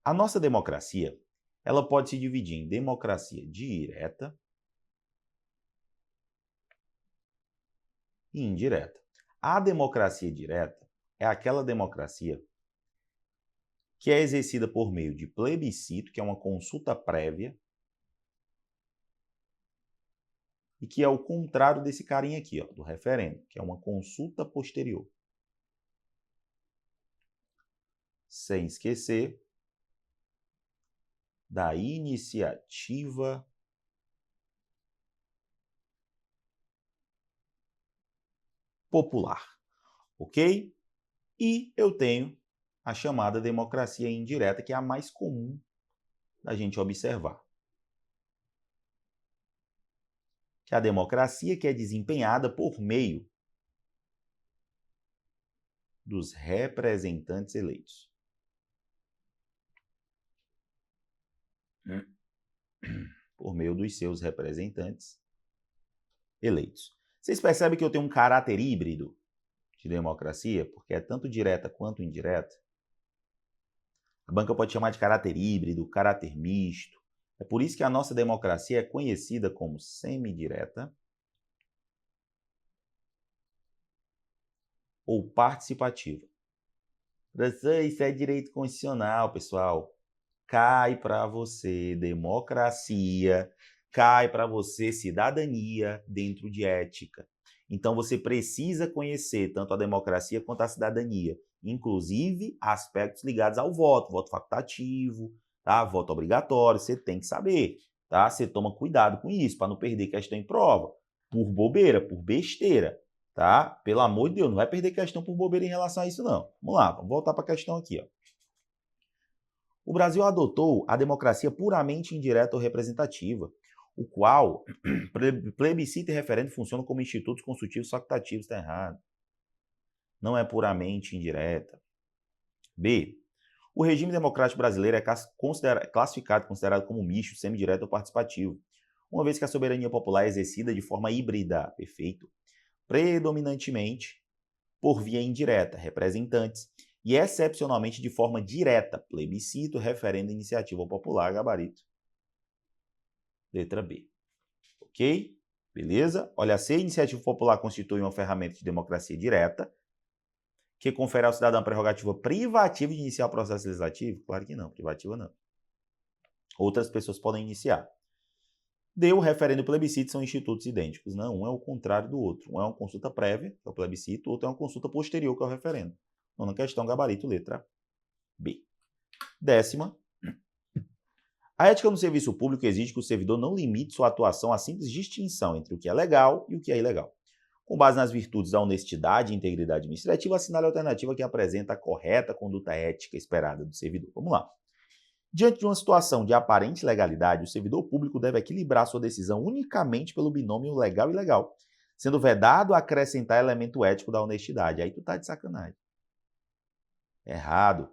A nossa democracia, ela pode se dividir em democracia direta e indireta. A democracia direta é aquela democracia que é exercida por meio de plebiscito, que é uma consulta prévia, e que é o contrário desse carinha aqui, ó, do referendo, que é uma consulta posterior. Sem esquecer da iniciativa popular, ok? E eu tenho a chamada democracia indireta, que é a mais comum da gente observar. Que é a democracia que é desempenhada por meio dos representantes eleitos. Por meio dos seus representantes eleitos. Vocês percebem que eu tenho um caráter híbrido de democracia, porque é tanto direta quanto indireta? A banca pode chamar de caráter híbrido, caráter misto. É por isso que a nossa democracia é conhecida como semidireta ou participativa. Professor, isso é direito constitucional, pessoal. Cai para você democracia, cai para você cidadania dentro de ética. Então você precisa conhecer tanto a democracia quanto a cidadania, inclusive aspectos ligados ao voto, voto facultativo, tá? Voto obrigatório, você tem que saber, tá? Você toma cuidado com isso para não perder questão em prova, por bobeira, por besteira, tá? Pelo amor de Deus, não vai perder questão por bobeira em relação a isso não. Vamos lá, vamos voltar para a questão aqui, ó. O Brasil adotou a democracia puramente indireta ou representativa, o qual plebiscito e referendo funcionam como institutos consultivos facultativos. Está errado. Não é puramente indireta. B. O regime democrático brasileiro é considerado como misto, semidireto ou participativo, uma vez que a soberania popular é exercida de forma híbrida, perfeito, predominantemente por via indireta, representantes, e excepcionalmente de forma direta, plebiscito, referendo, iniciativa popular, gabarito. Letra B. Ok? Beleza? Olha, se a iniciativa popular constitui uma ferramenta de democracia direta, que confere ao cidadão a prerrogativa privativa de iniciar o processo legislativo? Claro que não, privativa não. Outras pessoas podem iniciar. D, o referendo e o plebiscito são institutos idênticos. Não, um é o contrário do outro. Um é uma consulta prévia, que é o plebiscito, o outro é uma consulta posterior, que é o referendo. Nona questão, gabarito, letra B. 10ª. A ética no serviço público exige que o servidor não limite sua atuação à simples distinção entre o que é legal e o que é ilegal. Com base nas virtudes da honestidade e integridade administrativa, assinale a alternativa que apresenta a correta conduta ética esperada do servidor. Vamos lá. Diante de uma situação de aparente legalidade, o servidor público deve equilibrar sua decisão unicamente pelo binômio legal e ilegal, sendo vedado acrescentar elemento ético da honestidade. Aí tu tá de sacanagem. Errado.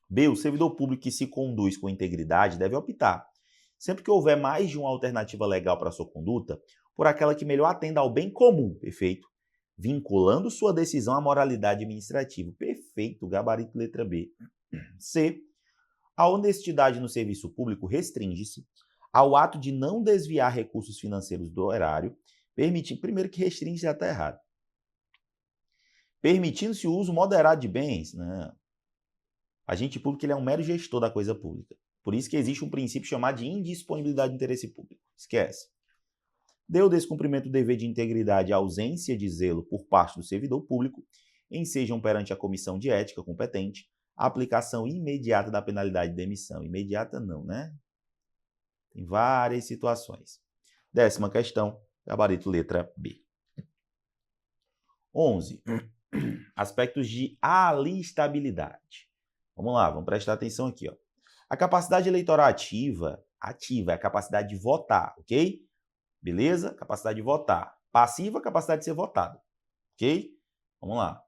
B. O servidor público que se conduz com integridade deve optar, sempre que houver mais de uma alternativa legal para sua conduta, por aquela que melhor atenda ao bem comum, perfeito, vinculando sua decisão à moralidade administrativa, perfeito, gabarito letra B. C. A honestidade no serviço público restringe-se ao ato de não desviar recursos financeiros do erário, permitindo, primeiro que restringe já está errado, permitindo-se o uso moderado de bens. Não. Agente público ele é um mero gestor da coisa pública. Por isso que existe um princípio chamado de indisponibilidade de interesse público. Esquece. Deu o descumprimento do dever de integridade e ausência de zelo por parte do servidor público, ensejam perante a comissão de ética competente a aplicação imediata da penalidade de demissão. Imediata não, né? Tem várias situações. 10ª questão, gabarito letra B. 11. Aspectos de alistabilidade. Vamos lá, vamos prestar atenção aqui, ó. A capacidade eleitoral ativa é a capacidade de votar, ok? Beleza? Capacidade de votar. Passiva, capacidade de ser votado, ok? Vamos lá.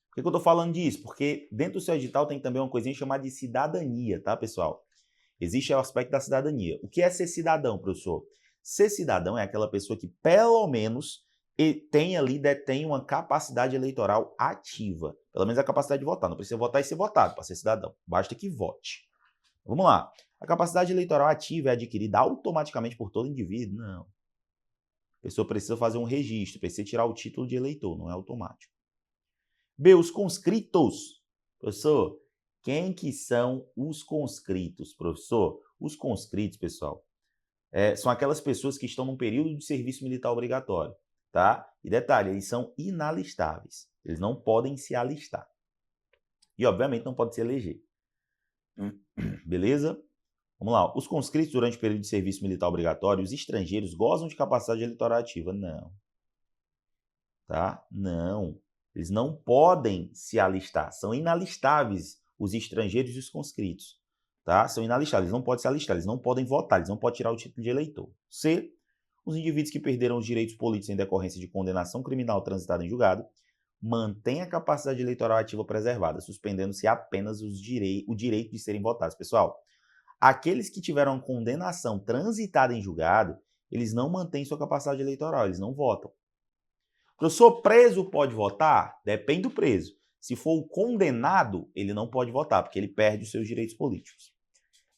Por que eu estou falando disso? Porque dentro do seu edital tem também uma coisinha chamada de cidadania, tá, pessoal? Existe o aspecto da cidadania. O que é ser cidadão, professor? Ser cidadão é aquela pessoa que, pelo menos, detém uma capacidade eleitoral ativa. Pelo menos a capacidade de votar. Não precisa votar e ser votado para ser cidadão. Basta que vote. Vamos lá. A capacidade eleitoral ativa é adquirida automaticamente por todo indivíduo? Não. A pessoa precisa fazer um registro, precisa tirar o título de eleitor, não é automático. B. Os conscritos. Professor, quem que são os conscritos, professor? Os conscritos, pessoal, são aquelas pessoas que estão num período de serviço militar obrigatório, tá? E detalhe, eles são inalistáveis. Eles não podem se alistar. E, obviamente, não podem se eleger. Beleza? Vamos lá. Os conscritos durante o período de serviço militar obrigatório, os estrangeiros gozam de capacidade eleitoral ativa? Não. tá? Não. Eles não podem se alistar. São inalistáveis os estrangeiros e os conscritos, tá? São inalistáveis, eles não podem se alistar, eles não podem votar, eles não podem tirar o título de eleitor. C. Os indivíduos que perderam os direitos políticos em decorrência de condenação criminal transitada em julgado mantêm a capacidade eleitoral ativa preservada, suspendendo-se apenas o direito de serem votados. Pessoal, aqueles que tiveram a condenação transitada em julgado, eles não mantêm sua capacidade eleitoral, eles não votam. Professor, preso pode votar? Depende do preso. Se for o condenado, ele não pode votar, porque ele perde os seus direitos políticos.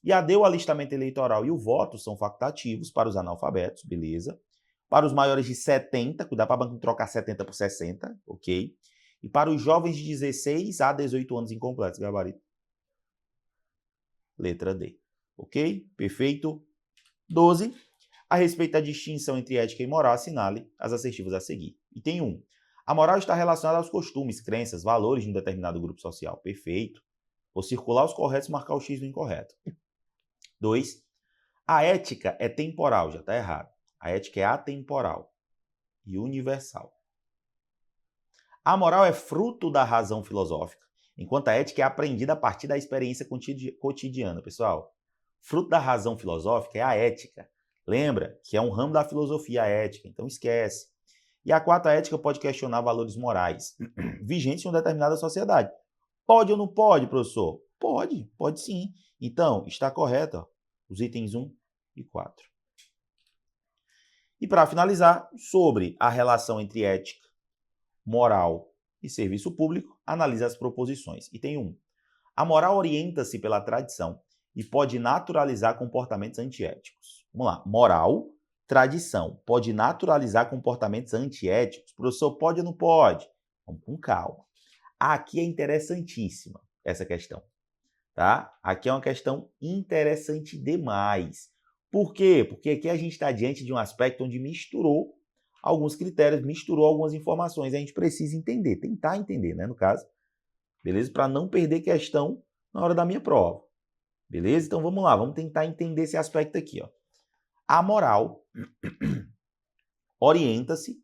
E a D, o alistamento eleitoral e o voto são facultativos para os analfabetos, beleza? Para os maiores de 70, cuidado para banco trocar 70 por 60, ok? E para os jovens de 16 a 18 anos incompletos, gabarito. Letra D, ok? Perfeito. 12. A respeito da distinção entre ética e moral, assinale as assertivas a seguir. Item 1. A moral está relacionada aos costumes, crenças, valores de um determinado grupo social. Perfeito. Vou circular os corretos e marcar o X no incorreto. 2. A ética é temporal, já está errado. A ética é atemporal e universal. A moral é fruto da razão filosófica, enquanto a ética é aprendida a partir da experiência cotidiana. Pessoal, fruto da razão filosófica é a ética. Lembra que é um ramo da filosofia a ética, então esquece. E a quarta ética pode questionar valores morais vigentes em uma determinada sociedade. Pode ou não pode, professor? Pode sim. Então, está correto, ó, os itens 1 e 4. E para finalizar, sobre a relação entre ética, moral e serviço público, analise as proposições. Item 1. A moral orienta-se pela tradição e pode naturalizar comportamentos antiéticos. Vamos lá. Moral, tradição, pode naturalizar comportamentos antiéticos. Professor, pode ou não pode? Vamos com calma. Aqui é interessantíssima essa questão, tá? Aqui é uma questão interessante demais. Por quê? Porque aqui a gente está diante de um aspecto onde misturou alguns critérios, misturou algumas informações. A gente precisa entender, tentar entender, né, no caso. Beleza? Para não perder questão na hora da minha prova. Beleza? Então vamos lá, vamos tentar entender esse aspecto aqui, ó. A moral orienta-se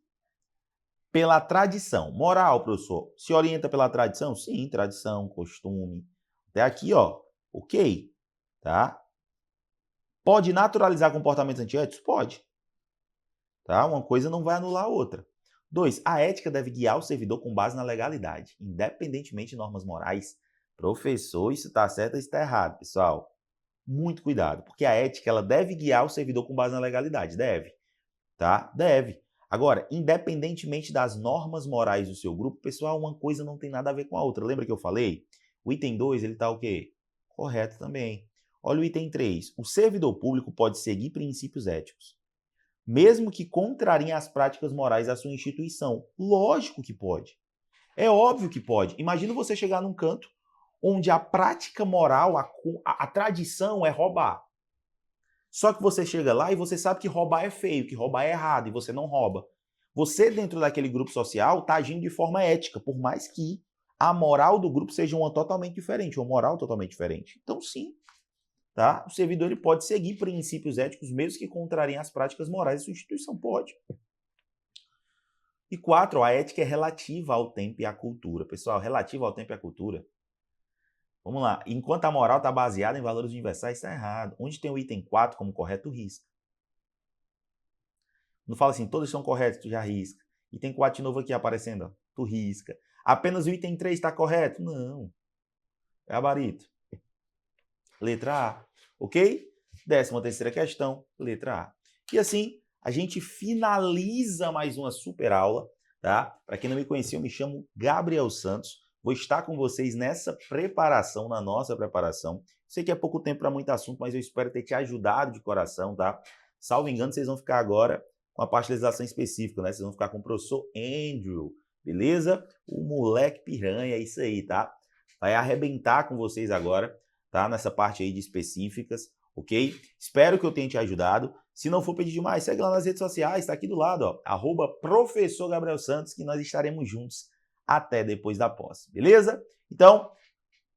pela tradição. Moral, professor, se orienta pela tradição? Sim, tradição, costume. Até aqui, ó, ok, tá? Pode naturalizar comportamentos antiéticos? Pode. Tá? Uma coisa não vai anular a outra. 2. A ética deve guiar o servidor com base na legalidade, independentemente de normas morais. Professor, isso está certo ou está errado, pessoal? Muito cuidado, porque a ética ela deve guiar o servidor com base na legalidade. Deve. Tá? Deve. Agora, independentemente das normas morais do seu grupo, pessoal, uma coisa não tem nada a ver com a outra. Lembra que eu falei? O item 2, ele está o quê? Correto também. Olha o item 3. O servidor público pode seguir princípios éticos, mesmo que contrariem as práticas morais da sua instituição. Lógico que pode. É óbvio que pode. Imagina você chegar num canto onde a prática moral, a tradição é roubar. Só que você chega lá e você sabe que roubar é feio, que roubar é errado e você não rouba. Você, dentro daquele grupo social, está agindo de forma ética, por mais que a moral do grupo seja uma totalmente diferente, uma moral totalmente diferente. Então, sim, tá? O servidor ele pode seguir princípios éticos, mesmo que contrariem as práticas morais da sua instituição. Pode. E 4, a ética é relativa ao tempo e à cultura. Pessoal, relativa ao tempo e à cultura. Vamos lá. Enquanto a moral está baseada em valores universais, está errado. Onde tem o item 4 como correto, risca. Não fala assim, todos são corretos, tu já risca. Item 4 de novo aqui aparecendo, ó, tu risca. Apenas o item 3 está correto? Não. É gabarito. Letra A. Ok? 13ª questão, letra A. E assim, a gente finaliza mais uma super aula, tá? Para quem não me conhecia, eu me chamo Gabriel Santos. Vou estar com vocês nessa preparação, na nossa preparação. Sei que é pouco tempo para muito assunto, mas eu espero ter te ajudado de coração, tá? Salvo engano, vocês vão ficar agora com a parte de legislação específica, né? Vocês vão ficar com o professor Andrew, beleza? O moleque piranha, é isso aí, tá? Vai arrebentar com vocês agora, tá? Nessa parte aí de específicas, ok? Espero que eu tenha te ajudado. Se não for pedir demais, segue lá nas redes sociais, tá aqui do lado, ó, @professor Gabriel Santos, que nós estaremos juntos até depois da posse, beleza? Então,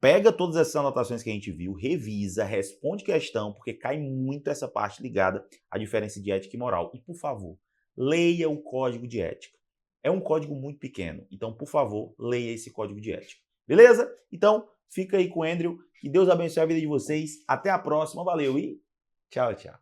pega todas essas anotações que a gente viu, revisa, responde questão, porque cai muito essa parte ligada à diferença de ética e moral. E, por favor, leia o Código de Ética. É um código muito pequeno. Então, por favor, leia esse código de ética. Beleza? Então, fica aí com o Andrew. Que Deus abençoe a vida de vocês. Até a próxima. Valeu e tchau, tchau.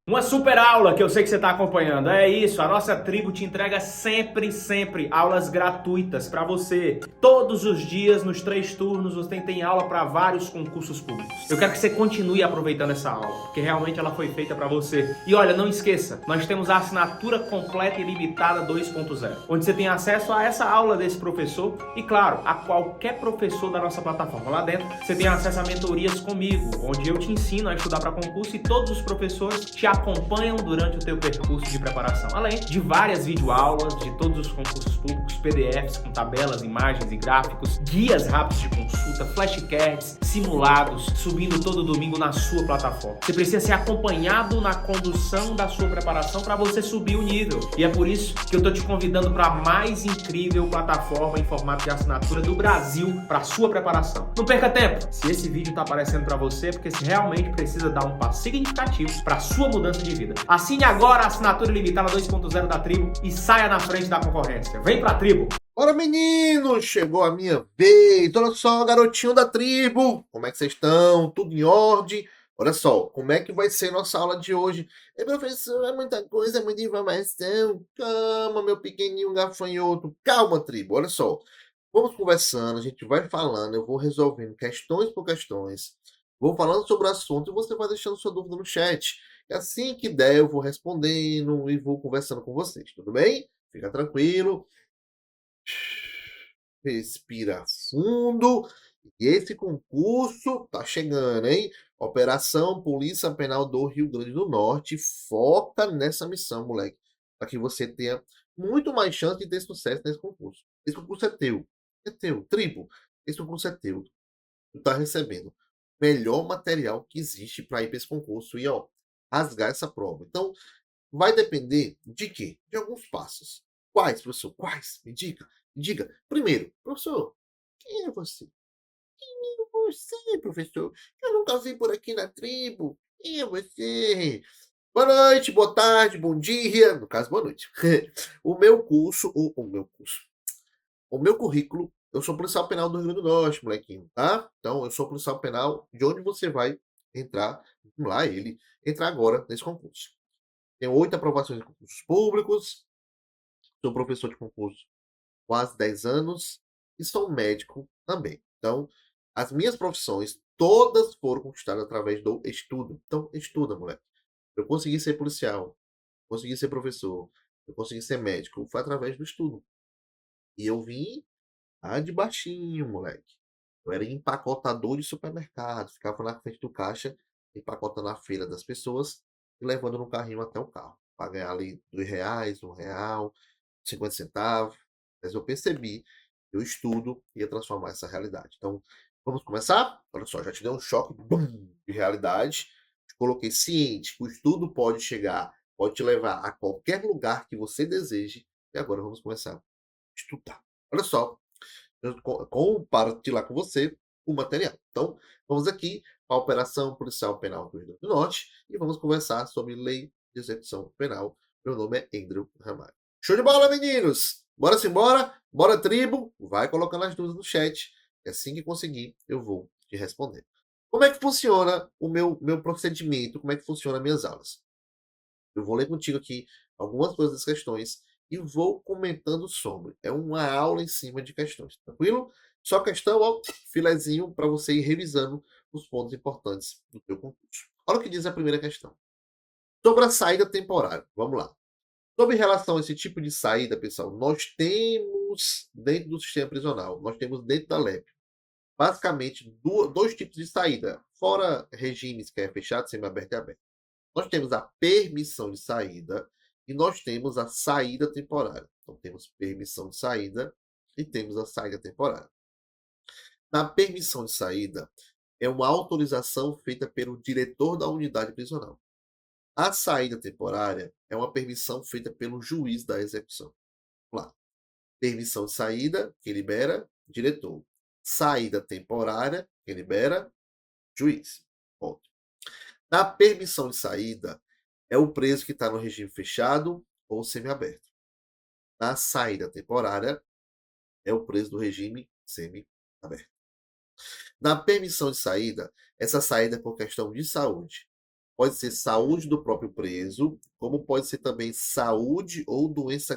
Uma super aula que eu sei que você está acompanhando. É isso, a nossa tribo te entrega sempre aulas gratuitas para você. Todos os dias, nos 3 turnos, você tem aula para vários concursos públicos. Eu quero que você continue aproveitando essa aula, porque realmente ela foi feita para você. E olha, não esqueça, nós temos a assinatura completa e limitada 2.0, onde você tem acesso a essa aula desse professor e, claro, a qualquer professor da nossa plataforma. Lá dentro, você tem acesso a mentorias comigo, onde eu te ensino a estudar para concurso e todos os professores te acompanham durante o teu percurso de preparação, além de várias videoaulas de todos os concursos públicos, PDFs com tabelas, imagens e gráficos, guias rápidos de consulta, flashcards, simulados, subindo todo domingo na sua plataforma. Você precisa ser acompanhado na condução da sua preparação para você subir o nível. E é por isso que eu estou te convidando para a mais incrível plataforma em formato de assinatura do Brasil para sua preparação. Não perca tempo! Se esse vídeo está aparecendo para você, é porque você realmente precisa dar um passo significativo para a sua mudança de vida. Assine agora a assinatura ilimitada 2.0 da Tribo e saia na frente da concorrência. Vem pra Tribo! Bora, meninos! Chegou a minha vez! Olha só, garotinho da tribo! Como é que vocês estão? Tudo em ordem? Olha só, como é que vai ser nossa aula de hoje? Professor, é muita coisa, é muita informação. Calma, meu pequenininho gafanhoto. Calma, tribo. Olha só, vamos conversando, a gente vai falando, eu vou resolvendo questões por questões. Vou falando sobre o assunto e você vai deixando sua dúvida no chat. E assim que der, eu vou respondendo e vou conversando com vocês, tudo bem? Fica tranquilo. Respira fundo. E esse concurso tá chegando, hein? Operação Polícia Penal do Rio Grande do Norte. Foca nessa missão, moleque. Para que você tenha muito mais chance de ter sucesso nesse concurso. Esse concurso é teu. É teu. Tribo. Esse concurso é teu. Tu tá recebendo o melhor material que existe para ir para esse concurso. E, ó, rasgar essa prova. Então, vai depender de quê? De alguns passos. Quais, professor? Quais? Me diga. Me diga. Primeiro, professor, quem é você? Quem é você, professor? Eu nunca vi por aqui na tribo. Quem é você? Boa noite, boa tarde, bom dia. No caso, boa noite. O meu curso, o meu currículo, eu sou policial penal do Rio Grande do Norte, molequinho, tá? Então, eu sou policial penal de onde você vai entrar, vamos lá, entrar agora nesse concurso. Tenho 8 aprovações em concursos públicos, sou professor de concurso há quase 10 anos e sou médico também. Então, as minhas profissões todas foram conquistadas através do estudo. Então, estuda, moleque. Eu consegui ser policial, consegui ser professor, eu consegui ser médico, foi através do estudo. E eu vim de baixinho, moleque. Eu era empacotador de supermercado, ficava na frente do caixa, empacotando a feira das pessoas e levando no carrinho até o carro, para ganhar ali R$2, R$1, 50 centavos. Mas eu percebi que o estudo ia transformar essa realidade. Então, vamos começar? Olha só, já te dei um choque de realidade. Te coloquei ciente que o estudo pode te levar a qualquer lugar que você deseje. E agora vamos começar a estudar. Olha só, eu compartilhar com você o material. Então, vamos aqui para a Operação Policial Penal do Rio Grande do Norte e vamos conversar sobre Lei de Execução Penal. Meu nome é Andrew Ramalho. Show de bola, meninos! Bora simbora? Bora, tribo! Vai colocando as dúvidas no chat. E assim que conseguir, eu vou te responder. Como é que funciona o meu procedimento? Como é que funcionam as minhas aulas? Eu vou ler contigo aqui algumas coisas das questões e vou comentando sobre. É uma aula em cima de questões, tranquilo? Só questão, ó, filezinho para você ir revisando os pontos importantes do teu concurso. Olha o que diz a primeira questão. Sobre a saída temporária. Vamos lá. Sobre relação a esse tipo de saída, pessoal, nós temos dentro do sistema prisional, nós temos dentro da LEP, basicamente dois tipos de saída, fora regimes que é fechado, semiaberto e aberto. Nós temos a permissão de saída e nós temos a saída temporária. Então, temos permissão de saída e temos a saída temporária. Na permissão de saída, é uma autorização feita pelo diretor da unidade prisional. A saída temporária é uma permissão feita pelo juiz da execução. Vamos lá. Permissão de saída, quem libera? Diretor. Saída temporária, quem libera? Juiz. Ponto. Na permissão de saída, é o preso que está no regime fechado ou semiaberto. na saída temporária é o preso do regime semi-aberto. Na permissão de saída, essa saída é por questão de saúde. Pode ser saúde do próprio preso, como pode ser também saúde ou doença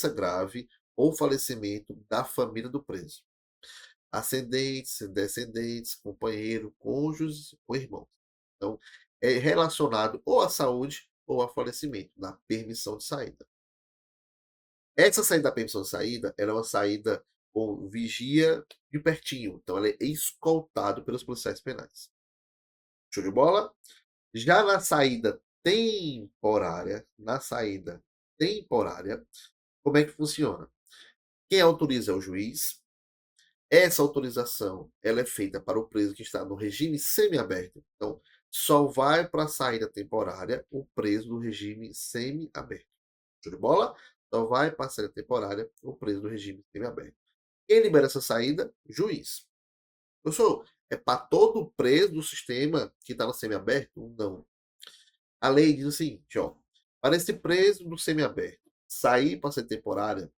grave ou falecimento da família do preso. Ascendentes, descendentes, companheiro, cônjuges ou irmãos. Então, é relacionado ou à saúde ou a falecimento, na permissão de saída. Essa saída da permissão de saída, ela é uma saída com vigia de pertinho. Então, ela é escoltado pelos policiais penais. Show de bola? Já na saída temporária, como é que funciona? Quem autoriza é o juiz. Essa autorização ela é feita para o preso que está no regime semiaberto. Então, só vai para a saída temporária o preso do regime semiaberto. Show de bola? Só vai para a saída temporária o preso do regime semiaberto. Quem libera essa saída? Juiz. Professor, é para todo preso do sistema que está no semiaberto? Não. A lei diz o seguinte, ó. Para esse preso do semiaberto sair para ser temporária,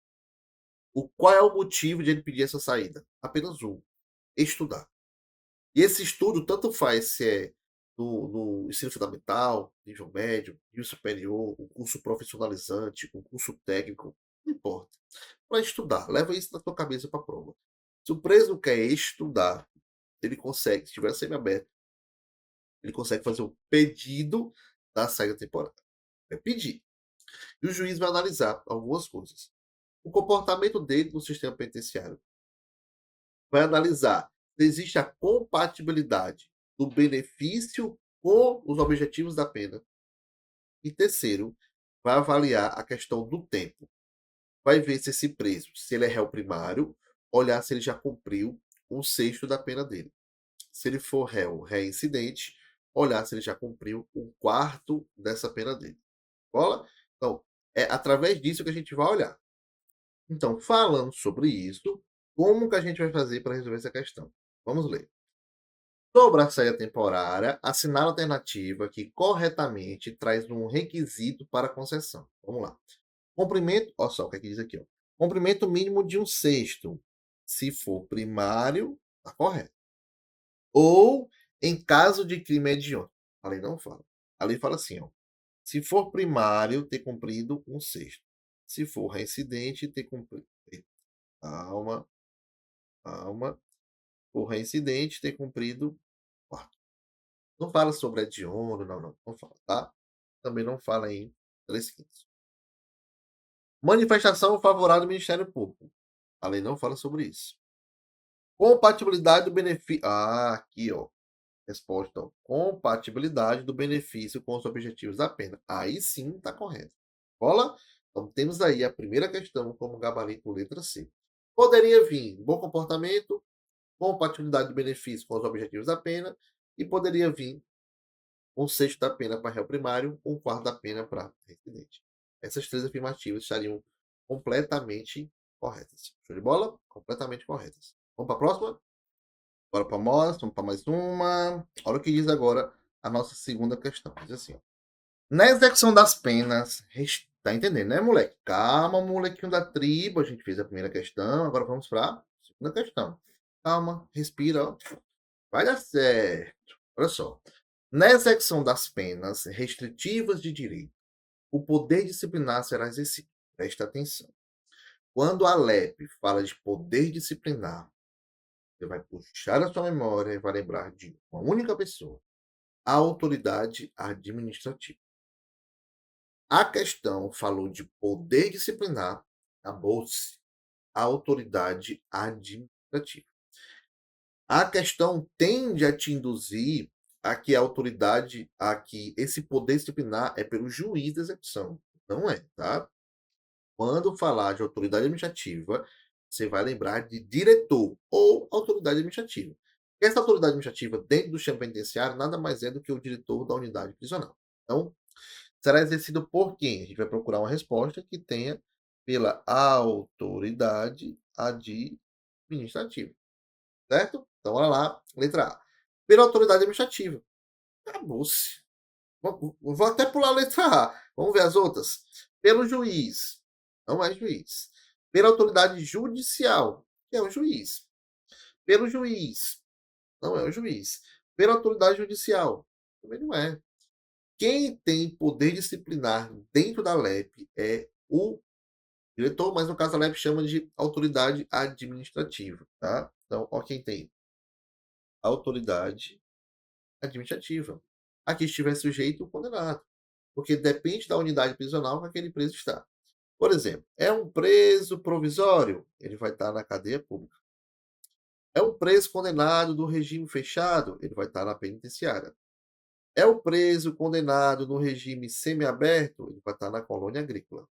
qual é o motivo de ele pedir essa saída? Apenas um: estudar. E esse estudo tanto faz se é no ensino fundamental, nível médio, nível superior, um curso profissionalizante, um curso técnico, não importa. Para estudar, leva isso na tua cabeça para a prova. Se o preso quer estudar, ele consegue, se estiver semiaberto, ele consegue fazer o pedido da saída temporária. É pedir. E o juiz vai analisar algumas coisas. O comportamento dele no sistema penitenciário. Vai analisar se existe a compatibilidade do benefício com os objetivos da pena. E terceiro, vai avaliar a questão do tempo. Vai ver se esse preso, se ele é réu primário, olhar se ele já cumpriu 1/6 da pena dele. Se ele for réu reincidente, olhar se ele já cumpriu 1/4 dessa pena dele. Bola? Então, é através disso que a gente vai olhar. Então, falando sobre isso, como que a gente vai fazer para resolver essa questão? Vamos ler. Sobre a saída temporária, assinale a alternativa que corretamente traz um requisito para a concessão. Vamos lá. Comprimento, olha só o que é que diz aqui, ó. Comprimento mínimo de 1/6. Se for primário, está correto. Ou em caso de crime hediondo. A lei não fala. A lei fala assim, ó. Se for primário, ter cumprido 1/6. Se for reincidente, ter cumprido. Calma. For reincidente, ter cumprido 1/4. Não fala sobre hediondo, não fala, tá? Também não fala em 3/5. Manifestação favorável do Ministério Público. A lei não fala sobre isso. Compatibilidade do benefício. Aqui, ó. Resposta, ó. Compatibilidade do benefício com os objetivos da pena. Aí sim está correto. Bola? Então temos aí a primeira questão como gabarito letra C. Poderia vir bom comportamento, compatibilidade do benefício com os objetivos da pena, e poderia vir 1/6 da pena para réu primário, 1/4 da pena para reincidente. Essas três afirmativas estariam completamente corretas. Show de bola? Completamente corretas. Vamos para a próxima? Bora para vamos para mais uma. Olha o que diz agora a nossa segunda questão. Diz assim, ó. Na execução das penas, tá entendendo, né, moleque? Calma, molequinho da tribo. A gente fez a primeira questão, agora vamos para a segunda questão. Calma, respira, ó. Vai dar certo. Olha só. Na execução das penas restritivas de direito, o poder disciplinar será exercido. Presta atenção. Quando a LEP fala de poder disciplinar, você vai puxar a sua memória e vai lembrar de uma única pessoa: a autoridade administrativa. A questão falou de poder disciplinar, acabou-se a autoridade administrativa. A questão tende a te induzir a que a autoridade, a que esse poder disciplinar é pelo juiz da execução. Não é, tá? Quando falar de autoridade administrativa, você vai lembrar de diretor ou autoridade administrativa. Essa autoridade administrativa, dentro do sistema penitenciário, nada mais é do que o diretor da unidade prisional. Então, será exercido por quem? A gente vai procurar uma resposta que tenha pela autoridade administrativa. Certo? Então, olha lá, letra A. Pela autoridade administrativa. Acabou-se. Vou até pular a letra A. Vamos ver as outras. Pelo juiz. não é juiz. Pela autoridade judicial, que é o juiz. Pelo juiz, não é o juiz. Pela autoridade judicial, também não é. Quem tem poder disciplinar dentro da LEP é o diretor, mas no caso a LEP chama de autoridade administrativa, tá? Então, ó quem tem autoridade administrativa. Aqui estiver sujeito o condenado, porque depende da unidade prisional que aquele preso está. Por exemplo, é um preso provisório, ele vai estar na cadeia pública. É um preso condenado do regime fechado, ele vai estar na penitenciária. É o preso condenado no regime semiaberto, ele vai estar na colônia agrícola.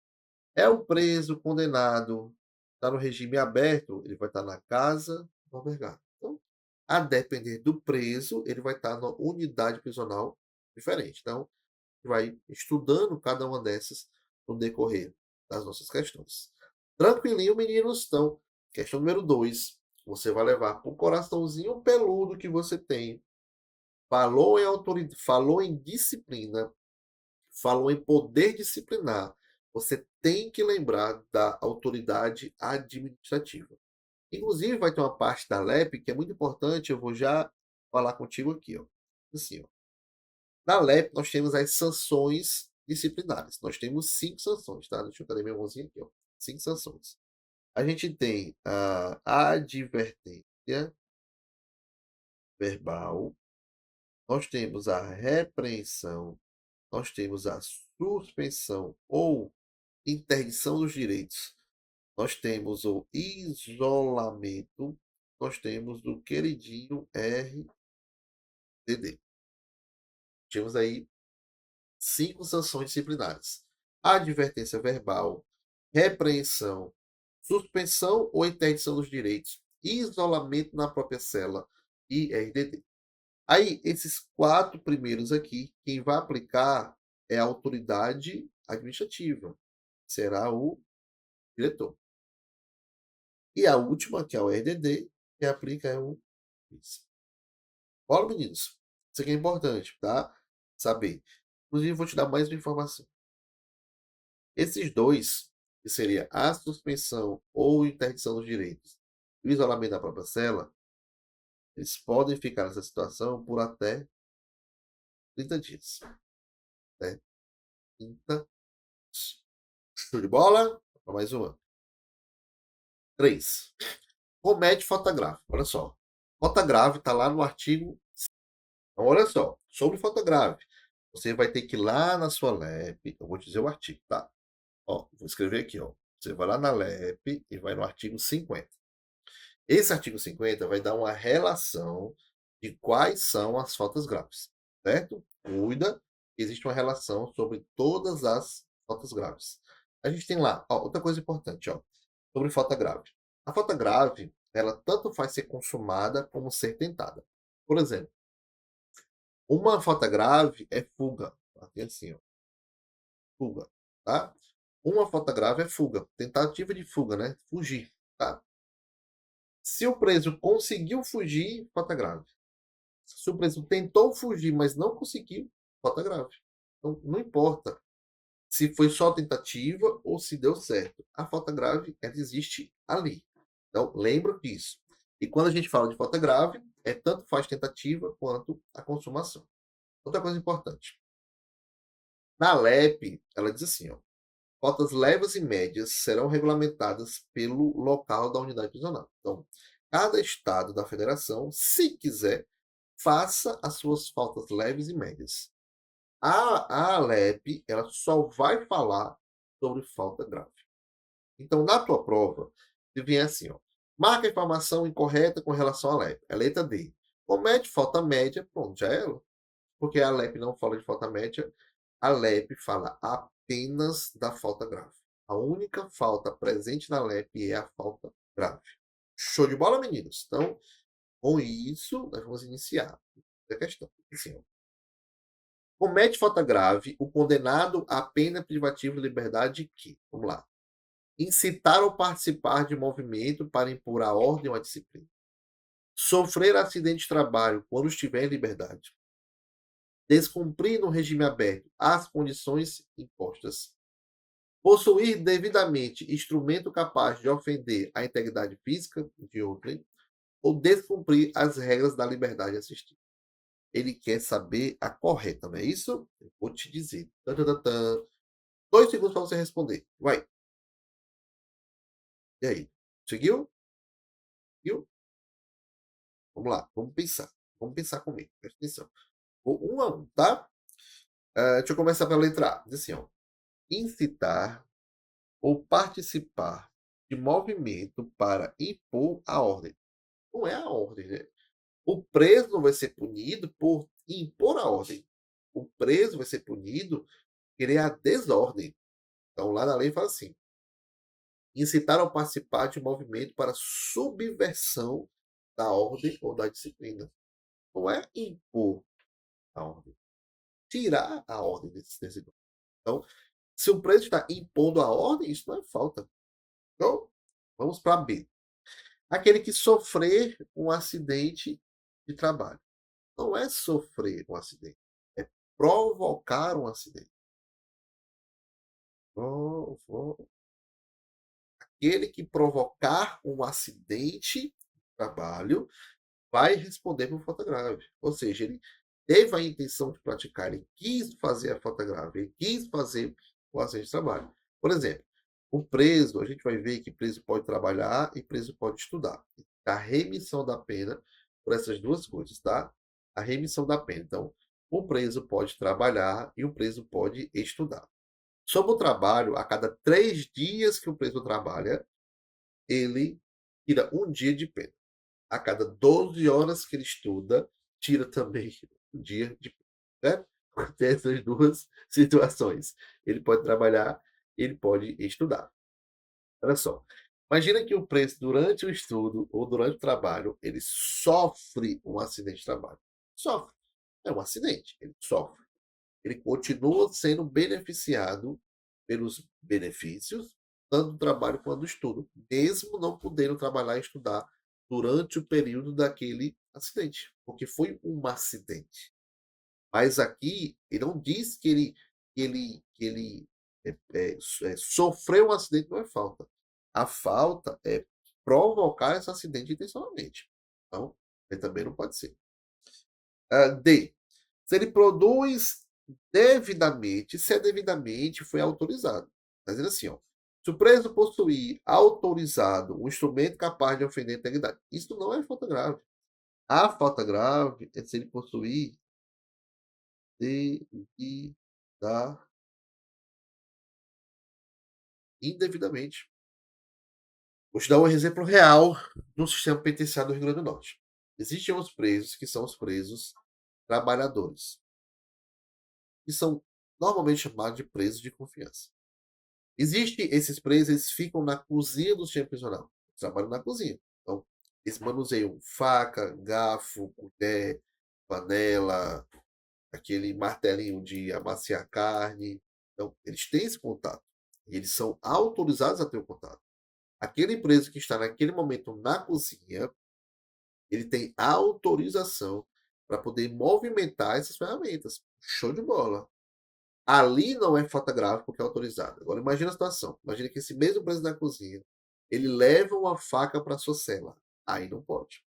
É o preso condenado, está no regime aberto, ele vai estar na casa do albergado. Então, a depender do preso, ele vai estar na unidade prisional diferente. Então, vai estudando cada uma dessas no decorrer das nossas questões. Tranquilinho, meninos? Então, questão número 2. Você vai levar para o coraçãozinho peludo que você tem. Falou em autoridade, falou em disciplina, falou em poder disciplinar. Você tem que lembrar da autoridade administrativa. Inclusive, vai ter uma parte da LEP que é muito importante, eu vou já falar contigo aqui. Ó. Assim, ó. Na LEP, nós temos as sanções disciplinares. Nós temos 5 sanções, tá? Deixa eu cadê minha mãozinha aqui, ó. 5 sanções. A gente tem a advertência verbal, nós temos a repreensão, nós temos a suspensão ou interdição dos direitos, nós temos o isolamento, nós temos o queridinho RDD. Temos aí 5 sanções disciplinares. Advertência verbal, repreensão, suspensão ou interdição dos direitos, isolamento na própria cela e RDD. Aí, esses 4 primeiros aqui, quem vai aplicar é a autoridade administrativa. Será o diretor. E a última, que é o RDD, quem aplica é o juiz. Bora, meninos. Isso aqui é importante, tá? Saber. Inclusive, vou te dar mais uma informação. Esses 2, que seria a suspensão ou interdição dos direitos e o isolamento da própria cela, eles podem ficar nessa situação por até 30 dias. Né? 30 dias. Show de bola? Para mais uma. 3. Comete falta grave. Olha só. Falta grave está lá no artigo. Então, olha só. Sobre falta grave. Você vai ter que ir lá na sua LEP. Eu vou dizer o artigo, tá? Ó, vou escrever aqui, ó. Você vai lá na LEP e vai no artigo 50. Esse artigo 50 vai dar uma relação de quais são as faltas graves, certo? Cuida, existe uma relação sobre todas as faltas graves. A gente tem lá, ó, outra coisa importante, ó, sobre falta grave. A falta grave, ela tanto faz ser consumada como ser tentada. Por exemplo, uma falta grave é fuga. Aqui assim, ó. Fuga, tá? Uma falta grave é fuga, tentativa de fuga, né? Fugir, tá? Se o preso conseguiu fugir, falta grave. Se o preso tentou fugir, mas não conseguiu, falta grave. Então, não importa se foi só tentativa ou se deu certo. A falta grave, ela existe ali. Então, lembra disso. E quando a gente fala de falta grave, tanto faz tentativa quanto a consumação. Outra coisa importante. Na LEP, ela diz assim, ó, faltas leves e médias serão regulamentadas pelo local da unidade prisional. Então, cada estado da federação, se quiser, faça as suas faltas leves e médias. A LEP, ela só vai falar sobre falta grave. Então, na tua prova, se vier assim, ó, marca a informação incorreta com relação à LEP. É letra D. Comete falta média, pronto, já é ela. Porque a LEP não fala de falta média, a LEP fala apenas da falta grave. A única falta presente na LEP é a falta grave. Show de bola, meninos? Então, com isso, nós vamos iniciar a questão. Assim, ó. Comete falta grave o condenado à pena privativa de liberdade que, vamos lá, incitar ou participar de movimento para impor a ordem ou a disciplina, sofrer acidente de trabalho quando estiver em liberdade, descumprir no regime aberto as condições impostas, Possuir devidamente instrumento capaz de ofender a integridade física de outrem ou descumprir as regras da liberdade assistida. Ele quer saber a correta, não é isso? Eu vou te dizer. Tan, tan, tan, tan. 2 segundos para você responder. Vai. E aí? Seguiu? Seguiu? Vamos lá, vamos pensar. Vamos pensar comigo. Presta atenção. Vou 1 a 1, tá? Deixa eu começar pela letra A. Diz assim, ó. Incitar ou participar de movimento para impor a ordem. Não é a ordem, né? O preso não vai ser punido por impor a ordem. O preso vai ser punido por querer a desordem. Então, lá na lei fala assim: incitar ou participar de movimento para subversão da ordem ou da disciplina. Não é impor a ordem. Tirar a ordem desse grupo. Então, se o preso está impondo a ordem, isso não é falta. Então, vamos para B. Aquele que sofrer um acidente de trabalho. Não é sofrer um acidente, é provocar um acidente. Aquele que provocar um acidente de trabalho vai responder por falta grave. Ou seja, ele teve a intenção de praticar, ele quis fazer a falta grave, ele quis fazer o acidente de trabalho. Por exemplo, o preso, a gente vai ver que preso pode trabalhar e preso pode estudar. A remissão da pena por essas duas coisas, tá? A remissão da pena. Então, o preso pode trabalhar e o preso pode estudar. Sobre o trabalho, a cada 3 dias que o preso trabalha, ele tira 1 dia de pena. A cada 12 horas que ele estuda, tira também 1 dia de pena. Né? Tem essas duas situações. Ele pode trabalhar, ele pode estudar. Olha só. Imagina que o preso, durante o estudo ou durante o trabalho, ele sofre um acidente de trabalho. Sofre. É um acidente, ele sofre. Ele continua sendo beneficiado pelos benefícios, tanto do trabalho quanto do estudo, mesmo não podendo trabalhar e estudar durante o período daquele acidente, porque foi um acidente. Mas aqui, ele não diz que ele sofreu um acidente, não é falta. A falta é provocar esse acidente intencionalmente. Então, ele também não pode ser. D. Se ele produz devidamente, se é devidamente, foi autorizado. Está dizendo assim, ó. Se o preso possuir autorizado um instrumento capaz de ofender a integridade, isso não é falta grave. A falta grave é se ele possuir indevidamente. Vou te dar um exemplo real no sistema penitenciário do Rio Grande do Norte. Existem os presos que são os presos trabalhadores, que são normalmente chamados de presos de confiança. Existem esses presos, eles ficam na cozinha do sistema prisional, trabalham na cozinha. Então, eles manuseiam faca, garfo, colher, panela, aquele martelinho de amaciar carne. Então, eles têm esse contato. E eles são autorizados a ter o contato. Aquele preso que está naquele momento na cozinha, ele tem autorização para poder movimentar essas ferramentas. Show de bola. Ali não é falta grave porque é autorizado. Agora imagina a situação. Imagina que esse mesmo preso na cozinha, ele leva uma faca para sua cela. Aí não pode.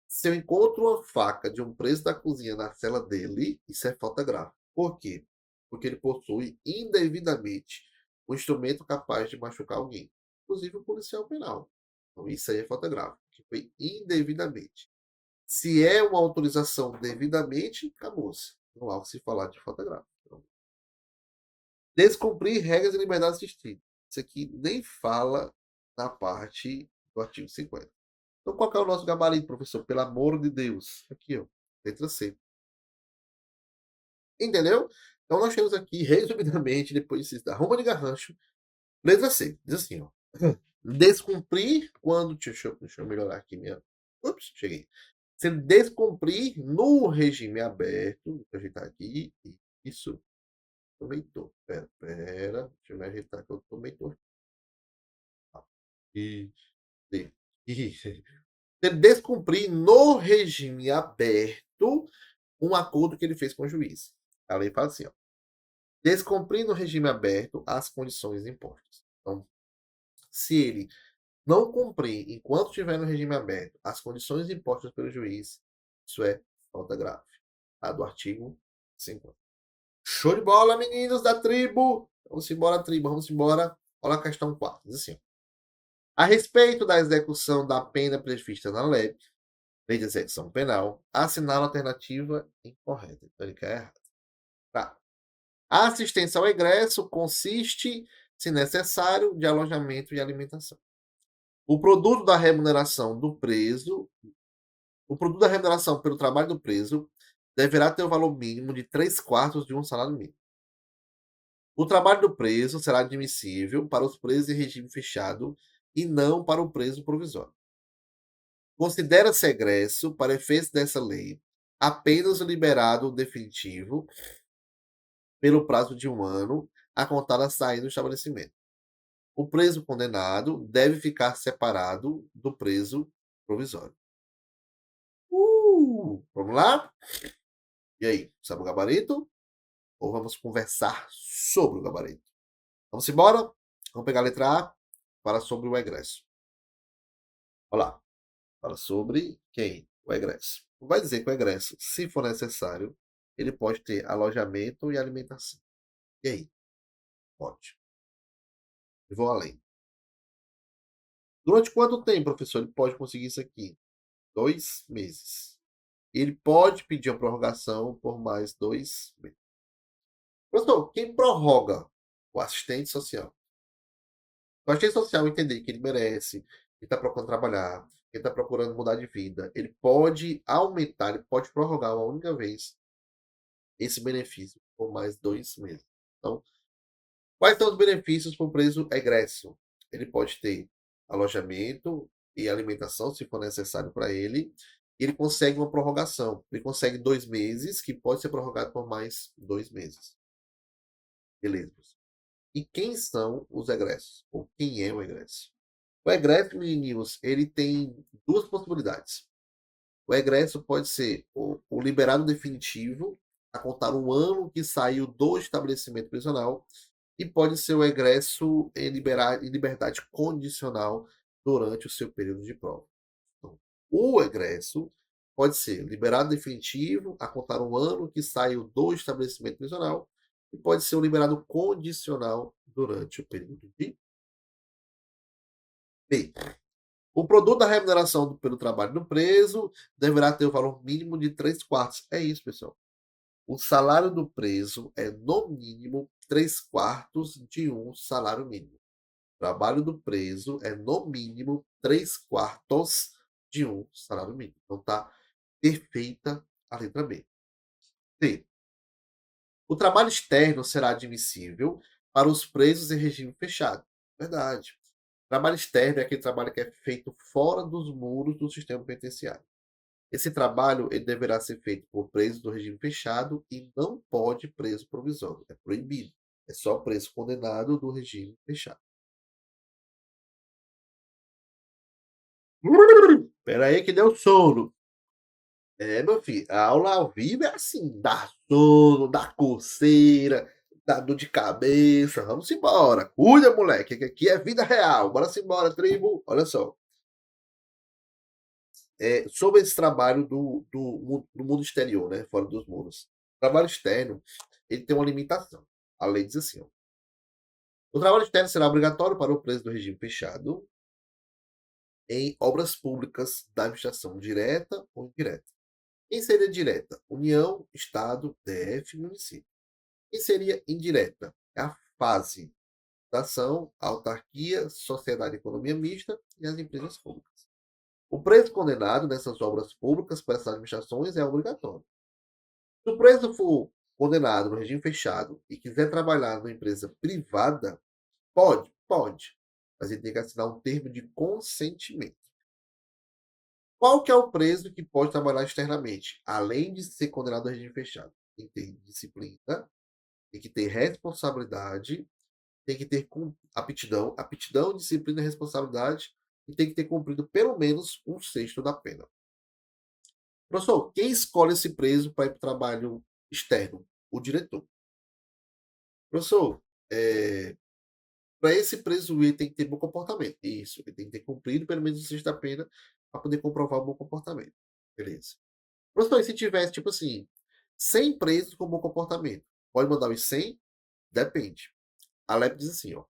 Se eu encontro uma faca de um preso da cozinha na cela dele, isso é falta grave. Por quê? Porque ele possui indevidamente um instrumento capaz de machucar alguém, inclusive o policial penal. Então isso aí é falta grave, que foi indevidamente. Se é uma autorização devidamente, acabou-se. Não há o que se falar de falta grave. Então, descumprir regras de liberdade assistida. Isso aqui nem fala na parte do artigo 50. Então, qual que é o nosso gabarito, professor? Pelo amor de Deus. Aqui, ó. Letra C. Entendeu? Então, nós temos aqui, resumidamente, depois da Roma de Garrancho, letra C. Diz assim, ó. Descumprir quando... Deixa eu melhorar aqui minha... Ups, cheguei. Se ele descumprir no regime aberto, deixa eu ajeitar aqui. Isso. Também tô. Pera. Deixa eu me ajeitar que eu também tô. Ele descumprir no regime aberto um acordo que ele fez com o juiz. A lei fala assim, ó. descumprindo o regime aberto as condições impostas. Então, se ele não cumprir, enquanto estiver no regime aberto, as condições impostas pelo juiz, isso é falta grave. Tá? Do artigo 50. Show de bola, meninos da tribo! Vamos embora, tribo, vamos embora. Olha a questão 4. Diz assim: a respeito da execução da pena prevista na lei de execução penal, assinala a alternativa incorreta. Então ele quer errado. Tá. A assistência ao egresso consiste, se necessário, de alojamento e alimentação. O produto da remuneração do preso, o produto da remuneração pelo trabalho do preso deverá ter o valor mínimo de 3/4 de um salário mínimo. O trabalho do preso será admissível para os presos em regime fechado e não para o preso provisório. Considera-se egresso, para efeitos dessa lei, apenas o liberado definitivo pelo prazo de 1 ano a contar da saída do estabelecimento. O preso condenado deve ficar separado do preso provisório. Vamos lá? E aí, sabe o gabarito? Ou vamos conversar sobre o gabarito? Vamos embora? Vamos pegar a letra A. Fala sobre o egresso. Olha lá. Fala sobre quem? O egresso. Vai dizer que o egresso, se for necessário, ele pode ter alojamento e alimentação. E aí? Pode. Eu vou além. Durante quanto tempo, professor, ele pode conseguir isso aqui? 2 meses. Ele pode pedir a prorrogação por mais 2 meses. Professor, quem prorroga? O assistente social. O assistente social entender que ele merece, que está procurando trabalhar, que está procurando mudar de vida, ele pode aumentar, ele pode prorrogar uma única vez esse benefício por mais 2 meses. Então, quais são os benefícios para o preso egresso? Ele pode ter alojamento e alimentação, se for necessário para ele. Ele consegue uma prorrogação. Ele consegue 2 meses, que pode ser prorrogado por mais 2 meses. Beleza. E quem são os egressos? Ou quem é o egresso? O egresso, menininhos, ele tem 2 possibilidades. O egresso pode ser o liberado definitivo, a contar 1 ano que saiu do estabelecimento prisional, e pode ser o egresso em liberdade condicional durante o seu período de prova. Então, o egresso pode ser liberado definitivo, a contar 1 ano que saiu do estabelecimento prisional, e pode ser o liberado condicional durante o período de B. O produto da remuneração pelo trabalho do preso deverá ter o valor mínimo de 3/4. É isso, pessoal. O salário do preso é, no mínimo, 3/4 de um salário mínimo. O trabalho do preso é, no mínimo, 3/4 de um salário mínimo. Então, tá perfeita a letra B. C. O trabalho externo será admissível para os presos em regime fechado. Verdade. Trabalho externo é aquele trabalho que é feito fora dos muros do sistema penitenciário. Esse trabalho ele deverá ser feito por preso do regime fechado e não pode preso provisório. É proibido. É só preso condenado do regime fechado. Espera aí que deu sono. Meu filho, a aula ao vivo é assim, dá sono, dá coceira, dá dor de cabeça. Vamos embora. Cuida, moleque, que aqui é vida real. Bora embora, tribo. Olha só. Sobre esse trabalho do mundo exterior, né? Fora dos muros. O trabalho externo, ele tem uma limitação. A lei diz assim, ó. O trabalho externo será obrigatório para o preso do regime fechado em obras públicas da administração direta ou indireta. Quem seria direta? União, Estado, DF, município. Quem seria indireta? É a fase da ação, a autarquia, sociedade e economia mista e as empresas públicas. O preso condenado nessas obras públicas para essas administrações é obrigatório. Se o preso for condenado no regime fechado e quiser trabalhar numa empresa privada, pode, mas ele tem que assinar um termo de consentimento. Qual que é o preso que pode trabalhar externamente? Além de ser condenado ao regime fechado, tem que ter disciplina, tem que ter responsabilidade, tem que ter aptidão, disciplina e responsabilidade, e tem que ter cumprido pelo menos 1/6 da pena. Professor, quem escolhe esse preso para ir para o trabalho externo? O diretor. Professor, para esse preso ele tem que ter bom comportamento. Isso, ele tem que ter cumprido pelo menos o sexto da pena para poder comprovar o bom comportamento. Beleza. Professor, e se tivesse, tipo assim, 100 presos com bom comportamento, pode mandar os 100? Depende. A LEP diz assim, ó,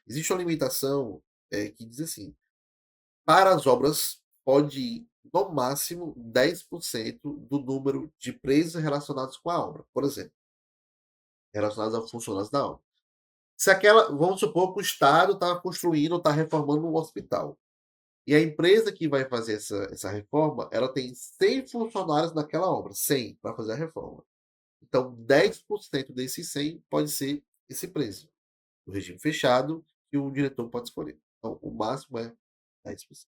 existe uma limitação que diz assim, para as obras pode ir no máximo 10% do número de presos relacionados com a obra. Por exemplo, relacionados a funcionários da obra. Se aquela, vamos supor que o Estado está construindo, está reformando um hospital. E a empresa que vai fazer essa reforma, ela tem 100 funcionários naquela obra, 100 para fazer a reforma. Então, 10% desses 100 pode ser esse preço, do regime fechado, que o diretor pode escolher. Então, o máximo é 10%.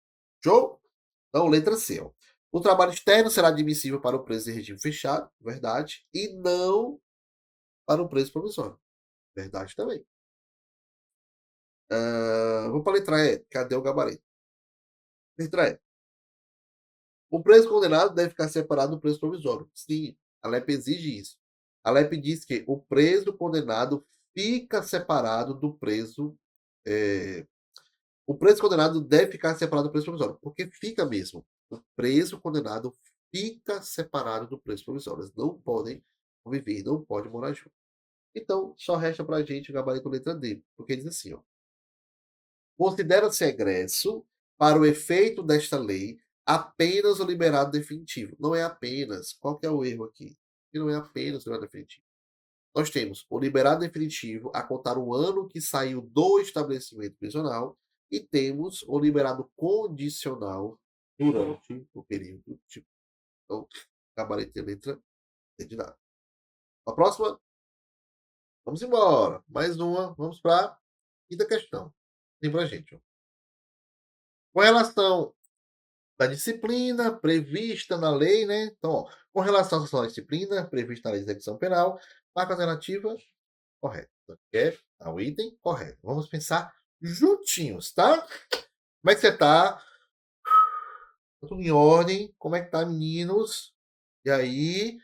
Show? Então, letra C. Ó. O trabalho externo será admissível para o preço de regime fechado, verdade, e não para o preço provisório. Verdade também. Vamos para a letra E. Cadê o gabarito? Letra E. O preso condenado deve ficar separado do preso provisório. Sim, a LEP exige isso. A LEP diz que o preso condenado fica separado do preso. O preso condenado deve ficar separado do preso provisório, porque fica mesmo. O preso condenado fica separado do preso provisório. Eles não podem conviver, não podem morar junto. Então, só resta para a gente o gabarito letra D, porque diz assim, ó. Considera-se egresso, para o efeito desta lei, apenas o liberado definitivo. Não é apenas. Qual que é o erro aqui? Que não é apenas o liberado definitivo. Nós temos o liberado definitivo a contar o ano que saiu do estabelecimento prisional e temos o liberado condicional durante o período de... Então, gabarito letra D de nada. A próxima. Vamos embora. Mais uma. Vamos para a quinta questão. Tem pra gente. Ó. Com relação da disciplina prevista na lei, né? Então, ó, com relação à disciplina prevista na lei de execução penal, marca alternativa correta. É o item correto. Vamos pensar juntinhos, tá? Como é que você tá? Tudo em ordem? Como é que tá, meninos? E aí?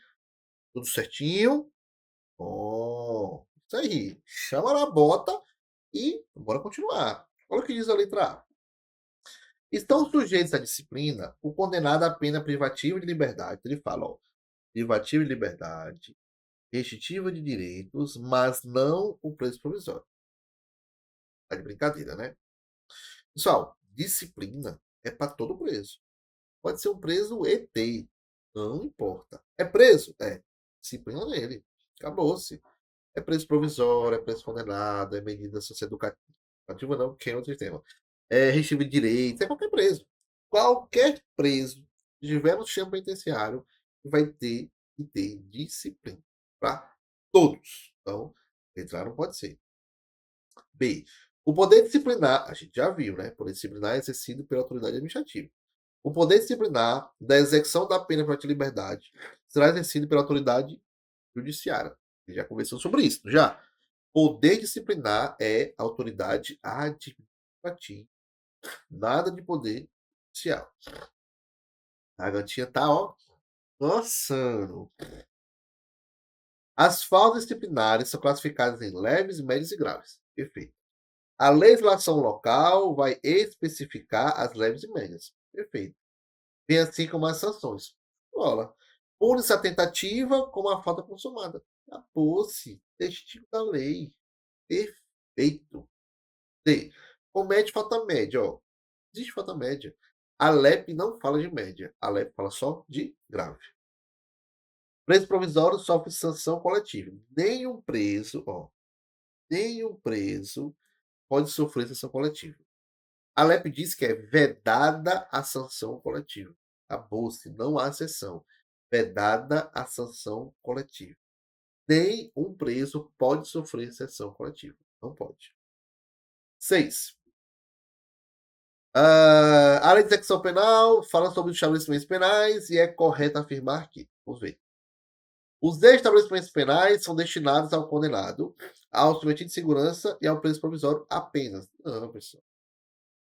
Tudo certinho? Bom, isso aí. Chama na bota e bora continuar. Olha o que diz a letra A. Estão sujeitos à disciplina o condenado à pena privativa de liberdade. Ele fala, ó, privativa de liberdade, restritiva de direitos, mas não o preso provisório. Tá de brincadeira, né? Pessoal, disciplina é para todo preso. Pode ser um preso ET, não importa. É preso? É. Disciplina nele. Acabou-se. É preso provisório, é preso condenado, é medida socioeducativa, não, que é outro tema. É regime de direitos, é qualquer preso. Qualquer preso que tiver no sistema penitenciário vai ter que ter disciplina. Para todos. Então, entrar não pode ser. B. O poder disciplinar, a gente já viu, né? O poder disciplinar é exercido pela autoridade administrativa. O poder disciplinar da execução da pena privativa de liberdade será exercido pela autoridade judiciária. Já conversou sobre isso, já. Poder disciplinar é autoridade administrativa. Nada de poder judicial. A gatinha tá, ó, coçando. As faltas disciplinares são classificadas em leves, médias e graves. Perfeito. A legislação local vai especificar as leves e médias. Perfeito. Bem assim como as sanções. Olha, pune-se a tentativa como a falta consumada. Acabou-se. Textil da lei. Perfeito. D. Comete falta média. Ó. Existe falta média. A LEP não fala de média. A LEP fala só de grave. Preso provisório sofre sanção coletiva. Nenhum preso pode sofrer sanção coletiva. A LEP diz que é vedada a sanção coletiva. Acabou-se, não há exceção. Vedada a sanção coletiva. Nem um preso pode sofrer sanção coletiva. Não pode. 6. A lei de execução penal fala sobre os estabelecimentos penais e é correto afirmar que, vamos ver, os estabelecimentos penais são destinados ao condenado, ao submetido de segurança e ao preso provisório apenas. Não, pessoal.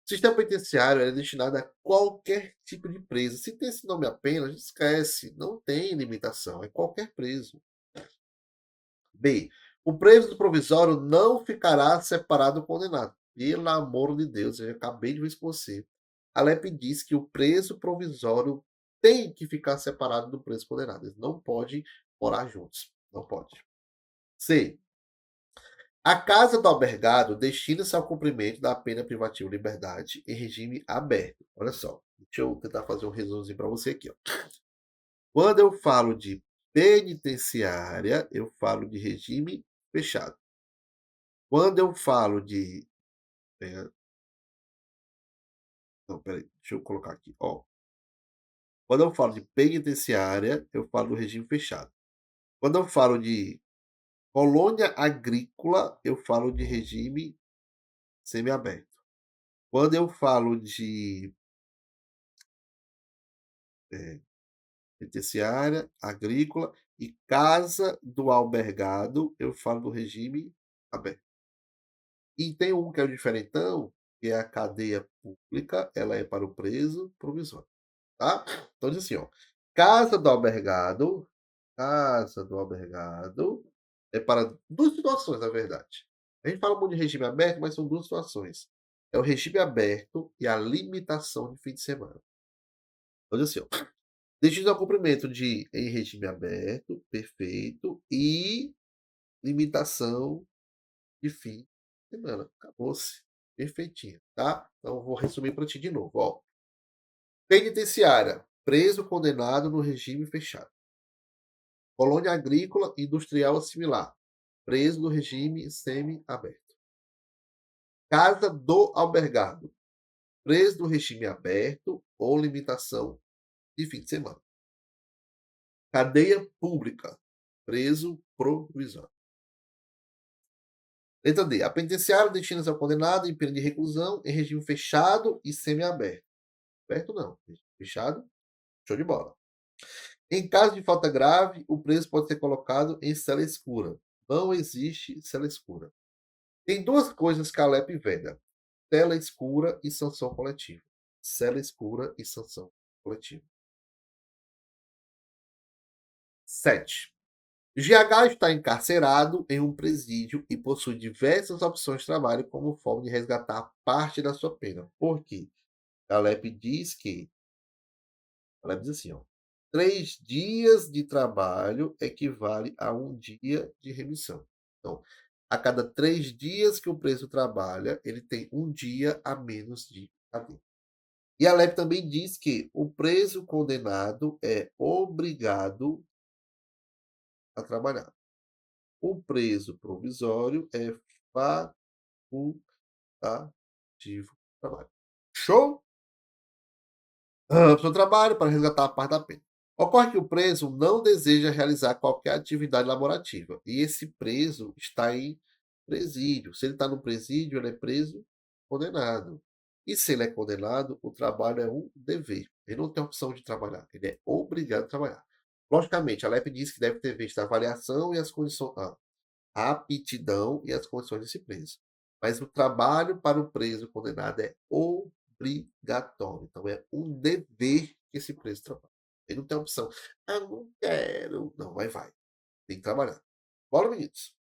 O sistema penitenciário é destinado a qualquer tipo de preso. Se tem esse nome apenas, esquece. Não tem limitação. É qualquer preso. B. O preso provisório não ficará separado do condenado. Pelo amor de Deus, eu acabei de ver isso com você. A LEP diz que o preso provisório tem que ficar separado do preso condenado. Eles não podem morar juntos. Não pode. C. A casa do albergado destina-se ao cumprimento da pena privativa de liberdade em regime aberto. Olha só, deixa eu tentar fazer um resumozinho para você aqui. Ó. Quando eu falo de penitenciária, eu falo de regime fechado. Quando eu falo de... Não, peraí, deixa eu colocar aqui. Ó. Quando eu falo de penitenciária, eu falo do regime fechado. Quando eu falo de colônia agrícola, eu falo de regime semiaberto. Quando eu falo de penitenciária, agrícola e casa do albergado, eu falo do regime aberto. E tem um que é o diferentão, que é a cadeia pública, ela é para o preso provisório, tá? Então diz assim, ó, casa do albergado é para duas situações, na verdade. A gente fala muito de regime aberto, mas são duas situações. É o regime aberto e a limitação de fim de semana. Então diz assim, ó, desde o cumprimento de em regime aberto, perfeito, e limitação de fim de semana. Acabou-se. Perfeitinho, tá? Então, eu vou resumir para ti de novo. Ó. Penitenciária. Preso condenado no regime fechado. Colônia agrícola industrial similar. Preso no regime semi-aberto. Casa do albergado. Preso no regime aberto ou limitação de fim de semana. Cadeia pública. Preso provisório. Letra D. A penitenciária destina-se ao condenado em pena de reclusão em regime fechado e semiaberto. Aberto não. Fechado, show de bola. Em caso de falta grave, o preso pode ser colocado em cela escura. Não existe cela escura. Tem duas coisas que a LEP veda. Cela escura e sanção coletiva. Cela escura e sanção coletiva. 7. GH está encarcerado em um presídio e possui diversas opções de trabalho como forma de resgatar parte da sua pena. Por quê? A LEP diz que... A LEP diz assim, ó, 3 dias de trabalho equivale a 1 dia de remissão. Então, a cada 3 dias que o preso trabalha, ele tem 1 dia a menos de cadeia. E a LEP também diz que o preso condenado é obrigado a trabalhar. O preso provisório é facultativo trabalho. Show? Seu trabalho para resgatar a parte da pena. Ocorre que o preso não deseja realizar qualquer atividade laborativa. E esse preso está em presídio. Se ele está no presídio, ele é preso condenado. E se ele é condenado, o trabalho é um dever. Ele não tem opção de trabalhar. Ele é obrigado a trabalhar. Logicamente, a LEP diz que deve ter visto a avaliação e as condições, a aptidão e as condições desse preso. Mas o trabalho para o preso condenado é obrigatório. Então, é um dever que esse preso trabalhe. Ele não tem opção. Ah, não quero. Não, vai. Tem que trabalhar. Bora, meninos.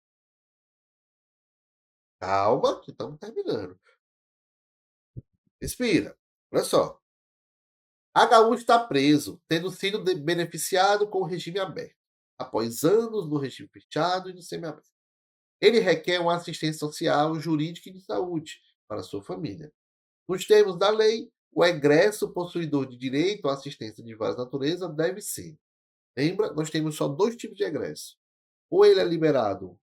Calma, que estamos terminando. Respira. Olha só. HU está preso, tendo sido beneficiado com o regime aberto, após anos no regime fechado e no semiaberto. Ele requer uma assistência social, jurídica e de saúde para sua família. Nos termos da lei, o egresso possuidor de direito à assistência de várias naturezas deve ser. Lembra, nós temos só 2 tipos de egresso. Ou ele é liberado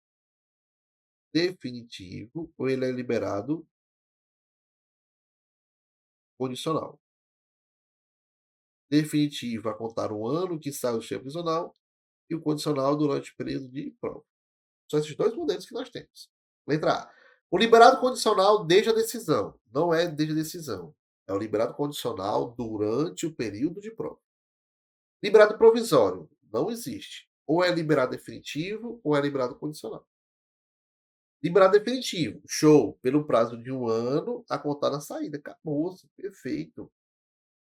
definitivo, ou ele é liberado condicional. Definitivo a contar 1 ano que sai do sistema prisional e o condicional durante o período de prova. São esses 2 modelos que nós temos. Letra A. O liberado condicional desde a decisão. Não é desde a decisão. É o liberado condicional durante o período de prova. Liberado provisório. Não existe. Ou é liberado definitivo ou é liberado condicional. Liberado definitivo. Show. Pelo prazo de 1 ano a contar na saída. Acabou-se. Perfeito.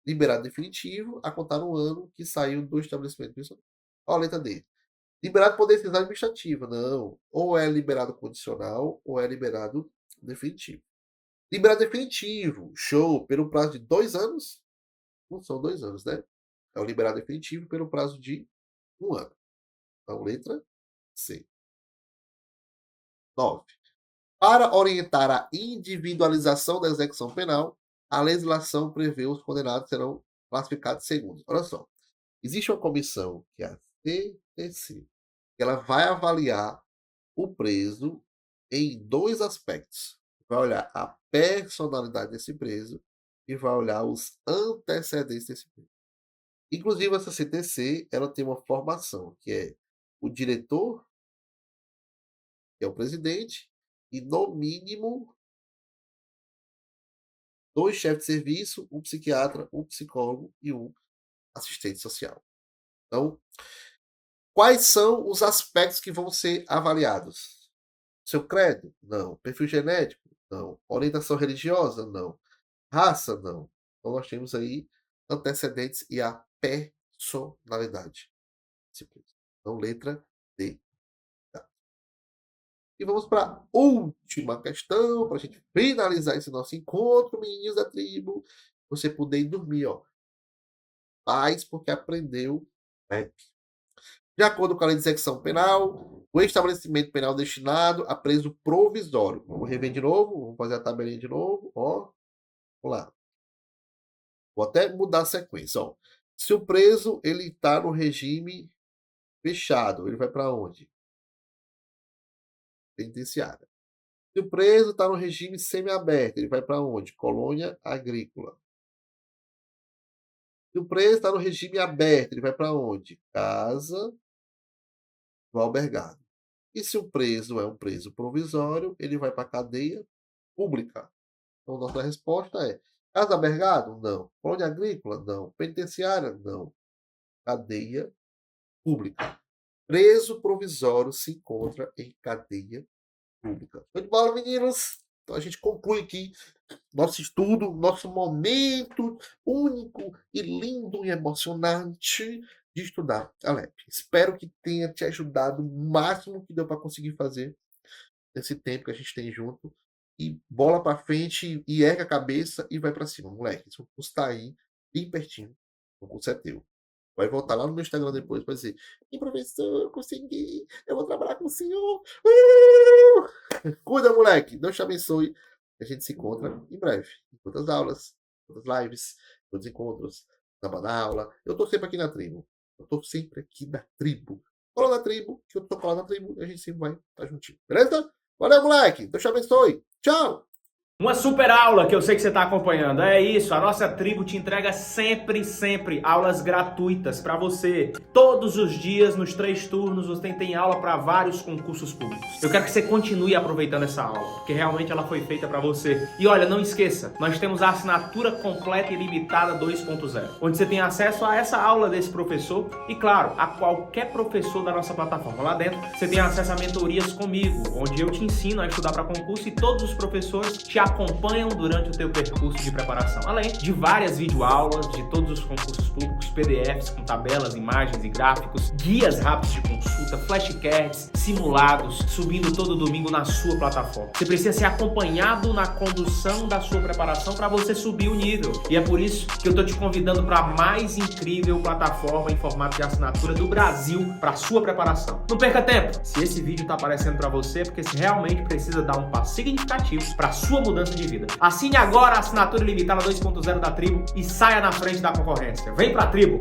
Liberado definitivo a contar 1 ano que saiu do estabelecimento prisional. Olha a letra D. Liberado por decisão administrativa, não. Ou é liberado condicional ou é liberado definitivo. Liberado definitivo, show, pelo prazo de 2 anos. Não são 2 anos, né? É o liberado definitivo pelo prazo de 1 ano. Então, letra C. 9. Para orientar a individualização da execução penal, a legislação prevê os condenados serão classificados segundo. Olha só. Existe uma comissão, que é a CTC, que ela vai avaliar o preso em 2 aspectos. Vai olhar a personalidade desse preso e vai olhar os antecedentes desse preso. Inclusive, essa CTC, ela tem uma formação, que é o diretor, que é o presidente, e no mínimo 2 chefes de serviço, um psiquiatra, um psicólogo e um assistente social. Então, quais são os aspectos que vão ser avaliados? Seu credo? Não. Perfil genético? Não. Orientação religiosa? Não. Raça? Não. Então, nós temos aí antecedentes e a personalidade. Então, letra D. E vamos para a última questão, para a gente finalizar esse nosso encontro, meninos da tribo. Você poder ir dormir, ó. Paz, porque aprendeu rap. De acordo com a lei de execução penal, o estabelecimento penal destinado a preso provisório. Vamos rever de novo, vamos fazer a tabelinha de novo, ó. Vamos lá. Vou até mudar a sequência, ó. Se o preso ele está no regime fechado, ele vai para onde? Penitenciária. Se o preso está no regime semiaberto, ele vai para onde? Colônia agrícola. Se o preso está no regime aberto, ele vai para onde? Casa do albergado. E se o preso é um preso provisório, ele vai para a cadeia pública. Então, nossa resposta é: casa do albergado? Não. Colônia agrícola? Não. Penitenciária? Não. Cadeia pública. Preso provisório se encontra em cadeia pública. Foi de bola, meninos? Então a gente conclui aqui nosso estudo, nosso momento único e lindo e emocionante de estudar a LEP. Espero que tenha te ajudado o máximo que deu para conseguir fazer nesse tempo que a gente tem junto. E bola para frente, e erga a cabeça e vai para cima, moleque. Esse concurso tá aí, bem pertinho. O concurso é teu. Vai voltar lá no meu Instagram depois para dizer: "E professor, consegui, eu vou trabalhar com o senhor." Cuida, moleque. Deus te abençoe. A gente se encontra em breve. Em outras aulas, em outras lives, em outros encontros, na Banaula. Eu tô sempre aqui na tribo. Eu tô sempre aqui na tribo. Cola na tribo, que eu tô colado na tribo, e a gente sempre vai estar juntinho. Beleza? Valeu, moleque. Deus te abençoe. Tchau. Uma super aula que eu sei que você está acompanhando. É isso, a nossa tribo te entrega sempre aulas gratuitas para você. Todos os dias, nos 3 turnos, você tem aula para vários concursos públicos. Eu quero que você continue aproveitando essa aula, porque realmente ela foi feita para você. E olha, não esqueça, nós temos a assinatura completa e limitada 2.0, onde você tem acesso a essa aula desse professor e, claro, a qualquer professor da nossa plataforma. Lá dentro, você tem acesso a mentorias comigo, onde eu te ensino a estudar para concurso e todos os professores te acompanham durante o teu percurso de preparação, além de várias videoaulas de todos os concursos públicos, PDFs com tabelas, imagens e gráficos, guias rápidos de consulta, flashcards, simulados, subindo todo domingo na sua plataforma. Você precisa ser acompanhado na condução da sua preparação para você subir o nível. E é por isso que eu tô te convidando para a mais incrível plataforma em formato de assinatura do Brasil para sua preparação. Não perca tempo! Se esse vídeo tá aparecendo para você, é porque você realmente precisa dar um passo significativo para sua mudança de vida. Assine agora a assinatura limitada 2.0 da tribo e saia na frente da concorrência. Vem pra tribo!